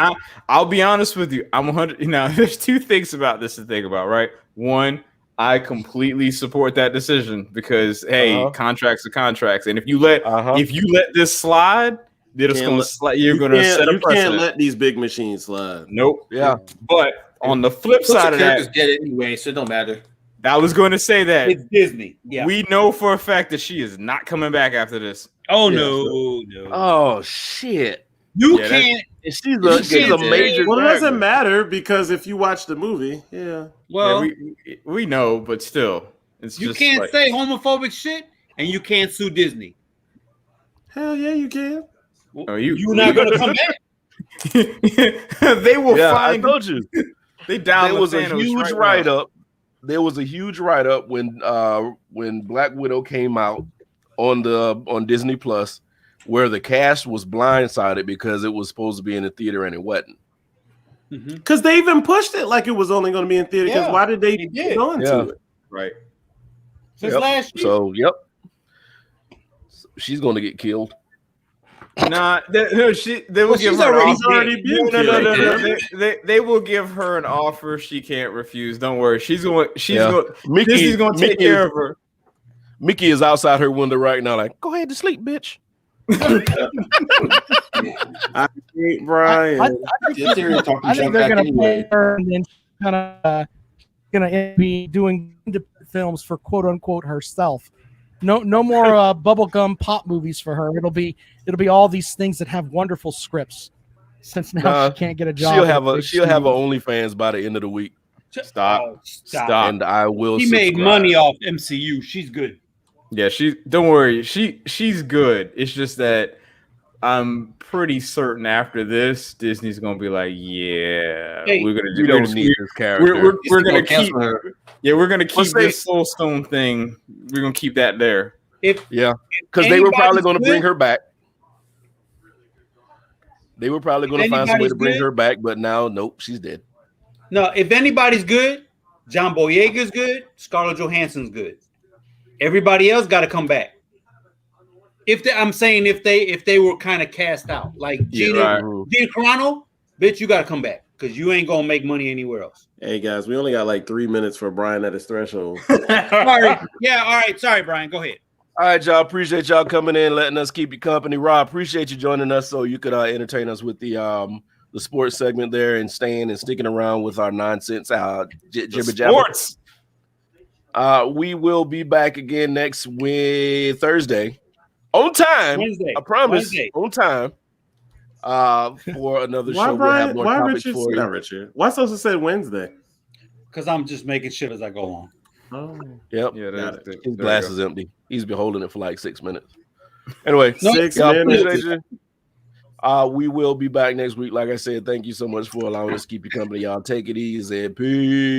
I'll be honest with you. I'm 100. You know, there's two things about this to think about, right? One, I completely support that decision because hey, contracts are contracts, and if you let this slide, they're just going to slide. You're going to set a precedent. You can't let these big machines slide. Nope. Yeah. But on the flip side of that, dead anyway, so it don't matter. I was going to say that it's Disney. Yeah. We know for a fact that she is not coming back after this. Oh no. Oh shit. You can't. She's a major. Well, it doesn't matter because if you watch the movie, well, we know, but still, it's you just can't like, say homophobic shit, and you can't sue Disney. Hell yeah, you can. Oh, you're not gonna come back. They will find. I told you. There was a huge write-up. There was a huge write-up when Black Widow came out on Disney Plus, where the cast was blindsided because it was supposed to be in the theater and it wasn't. Because they even pushed it like it was only going to be in theater. Because why did they get on to it? Right. Since last year. So she's going to get killed. Nah, they will give her an offer. They will give her an offer she can't refuse. Don't worry. Disney's going to take care of her. Mickey is outside her window right now, like, go ahead to sleep, bitch. I think Brian. I think they're going to pay her and then kind of going to be doing independent films for quote unquote herself. No more bubblegum pop movies for her. It'll be all these things that have wonderful scripts. Since now she can't get a job. She'll have a OnlyFans by the end of the week. Stop. And I will. She made money off MCU. She's good. Yeah, don't worry. She's good. It's just that I'm pretty certain after this, Disney's gonna be like, we're gonna do this character. We're gonna keep her. Yeah, we're gonna keep this Soul Stone thing. We're gonna keep that there. Because they were probably gonna bring her back. They were probably gonna find some way to bring her back, but now nope, she's dead. No, if anybody's good, John Boyega's good, Scarlett Johansson's good. Everybody else got to come back. If they were kind of cast out, like Gina Carano, bitch, you got to come back because you ain't gonna make money anywhere else. Hey guys, we only got like 3 minutes for Brian at his threshold. Sorry. Yeah, all right. Sorry, Brian. Go ahead. All right, y'all. Appreciate y'all coming in, letting us keep you company. Rob, appreciate you joining us so you could entertain us with the sports segment there and staying and sticking around with our nonsense jibber jabber. Sports. We will be back again next Thursday on time. Wednesday. I promise. Wednesday. On time. For another show. Brian, why Richard? Not Richard. Why supposed to say Wednesday? Because I'm just making shit as I go on. Oh, yep. Yeah, his glass is empty. He's been holding it for like 6 minutes. Anyway, 6 minutes. We will be back next week. Like I said, thank you so much for allowing us to keep you company. Y'all take it easy. Peace.